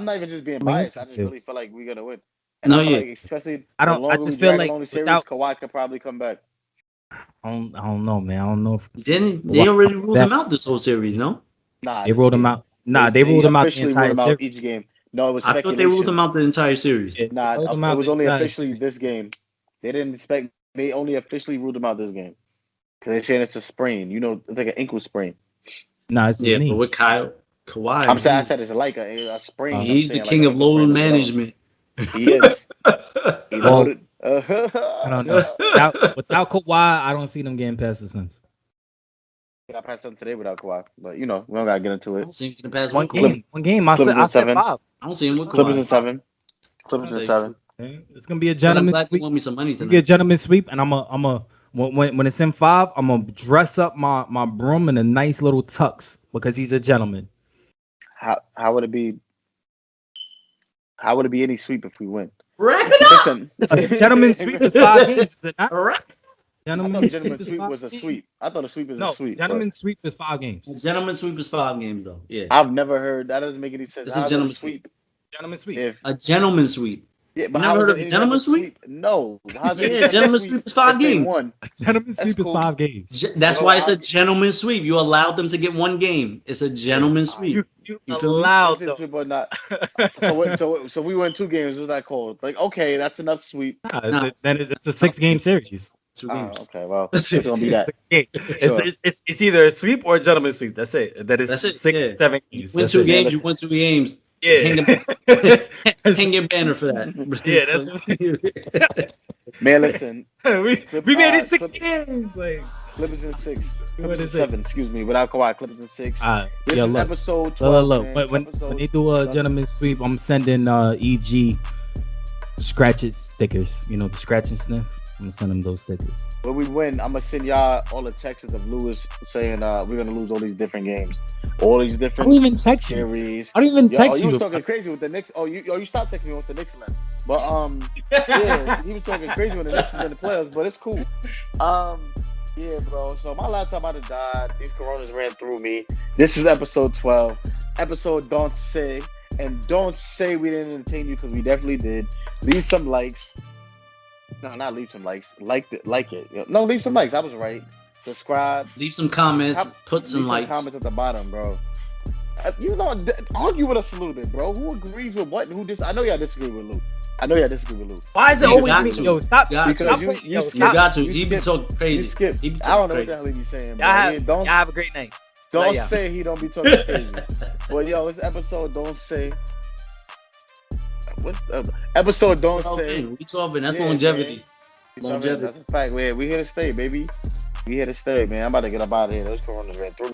not even just being biased. I just really feel like we're gonna win. And especially I just feel like Kawhi could probably come back. I don't know, man. I don't know. Didn't they already ruled him out this whole series? No. Nah, they ruled him out. Nah, they ruled him out the entire series. Each game. No, it was. I thought they ruled him out the entire series. It was only officially this game. They didn't expect. They only officially ruled him out this game because they're saying it's a sprain. You know, it's like an ankle sprain. No, it's but with Kawhi, I said it's like a sprain. He's the king of load management. He is. He loaded. I don't know. Without Kawhi, I don't see them getting past the Suns. I passed them today without Kawhi, but we don't gotta get into it. I don't see him getting past one game. I said 5. I don't see him with Kawhi. Clippers in 7. Clippers in 7. It's gonna be a gentleman's sweep. Want me some money tonight. Be a gentleman's sweep, and I'm a when it's in 5, I'm gonna dress up my broom in a nice little tux because he's a gentleman. How would it be? How would it be any sweep if we win? Wrap it up. A gentleman's sweep is 5 games. Is it not? Gentleman's sweep was a sweep. I thought a sweep is a sweep. Gentleman's sweep is 5 games. A gentleman's sweep is 5 games, though. Yeah. I've never heard that. Doesn't make any sense. It's a gentleman's sweep. Gentleman's sweep. A gentleman's sweep. Yeah, but never heard of a gentleman's sweep? No. Yeah, gentleman's sweep is 5 games. A gentleman's sweep is 5 games. That's why it's a gentleman's sweep. You allowed them to get 1 game. It's a gentleman's sweep. You allowed them. But not. So we won 2 games. What's that called? Like, okay, that's enough sweep. Then it's a 6-game series. 2 games. Okay, well, it's gonna be that. It's either a sweep or a gentleman's sweep. That's it. That is 6, 7 games. Win 2 games. You won 2 games. Yeah. Hang your banner for that. Yeah, that's man. Listen, we made it 6 games. Like Clippers in 6, Clippers in 7. Excuse me, without Kawhi, Clippers in 6. This is look, episode 12. Look. When they do a gentleman's sweep, I'm sending EG scratches stickers. You know, the scratch and sniff. I'm gonna send them those stickers. When we win, I'm gonna send y'all all the texts of Lewis saying we're gonna lose all these different games, all these different. I don't even text series. You. I don't even text you. You was talking crazy with the Knicks. You stopped texting me with the Knicks left. But yeah, he was talking crazy when the Knicks is in the playoffs. But it's cool. Yeah, bro. So my laptop about to die. These coronas ran through me. This is episode 12. Episode Don't Say. And don't say we didn't entertain you because we definitely did. Leave some likes. No, not leave some likes. Like it. No, leave some likes. I was right. Subscribe. Leave some comments. Put some likes. Comments at the bottom, bro. Argue with us a little bit, bro. Who agrees with what? And who I know y'all disagree with Luke. Why is it always me? Yo, stop. You got to. He be talking crazy. I don't know what the hell he be saying, bro. Y'all have a great night. Don't say he don't be talking crazy. Well, yo, it's episode Don't Say. What episode Don't Say? We talking. That's longevity. That's a fact. We here to stay, baby. We here to stay, man. I'm about to get up out of here. Those coronas ran through.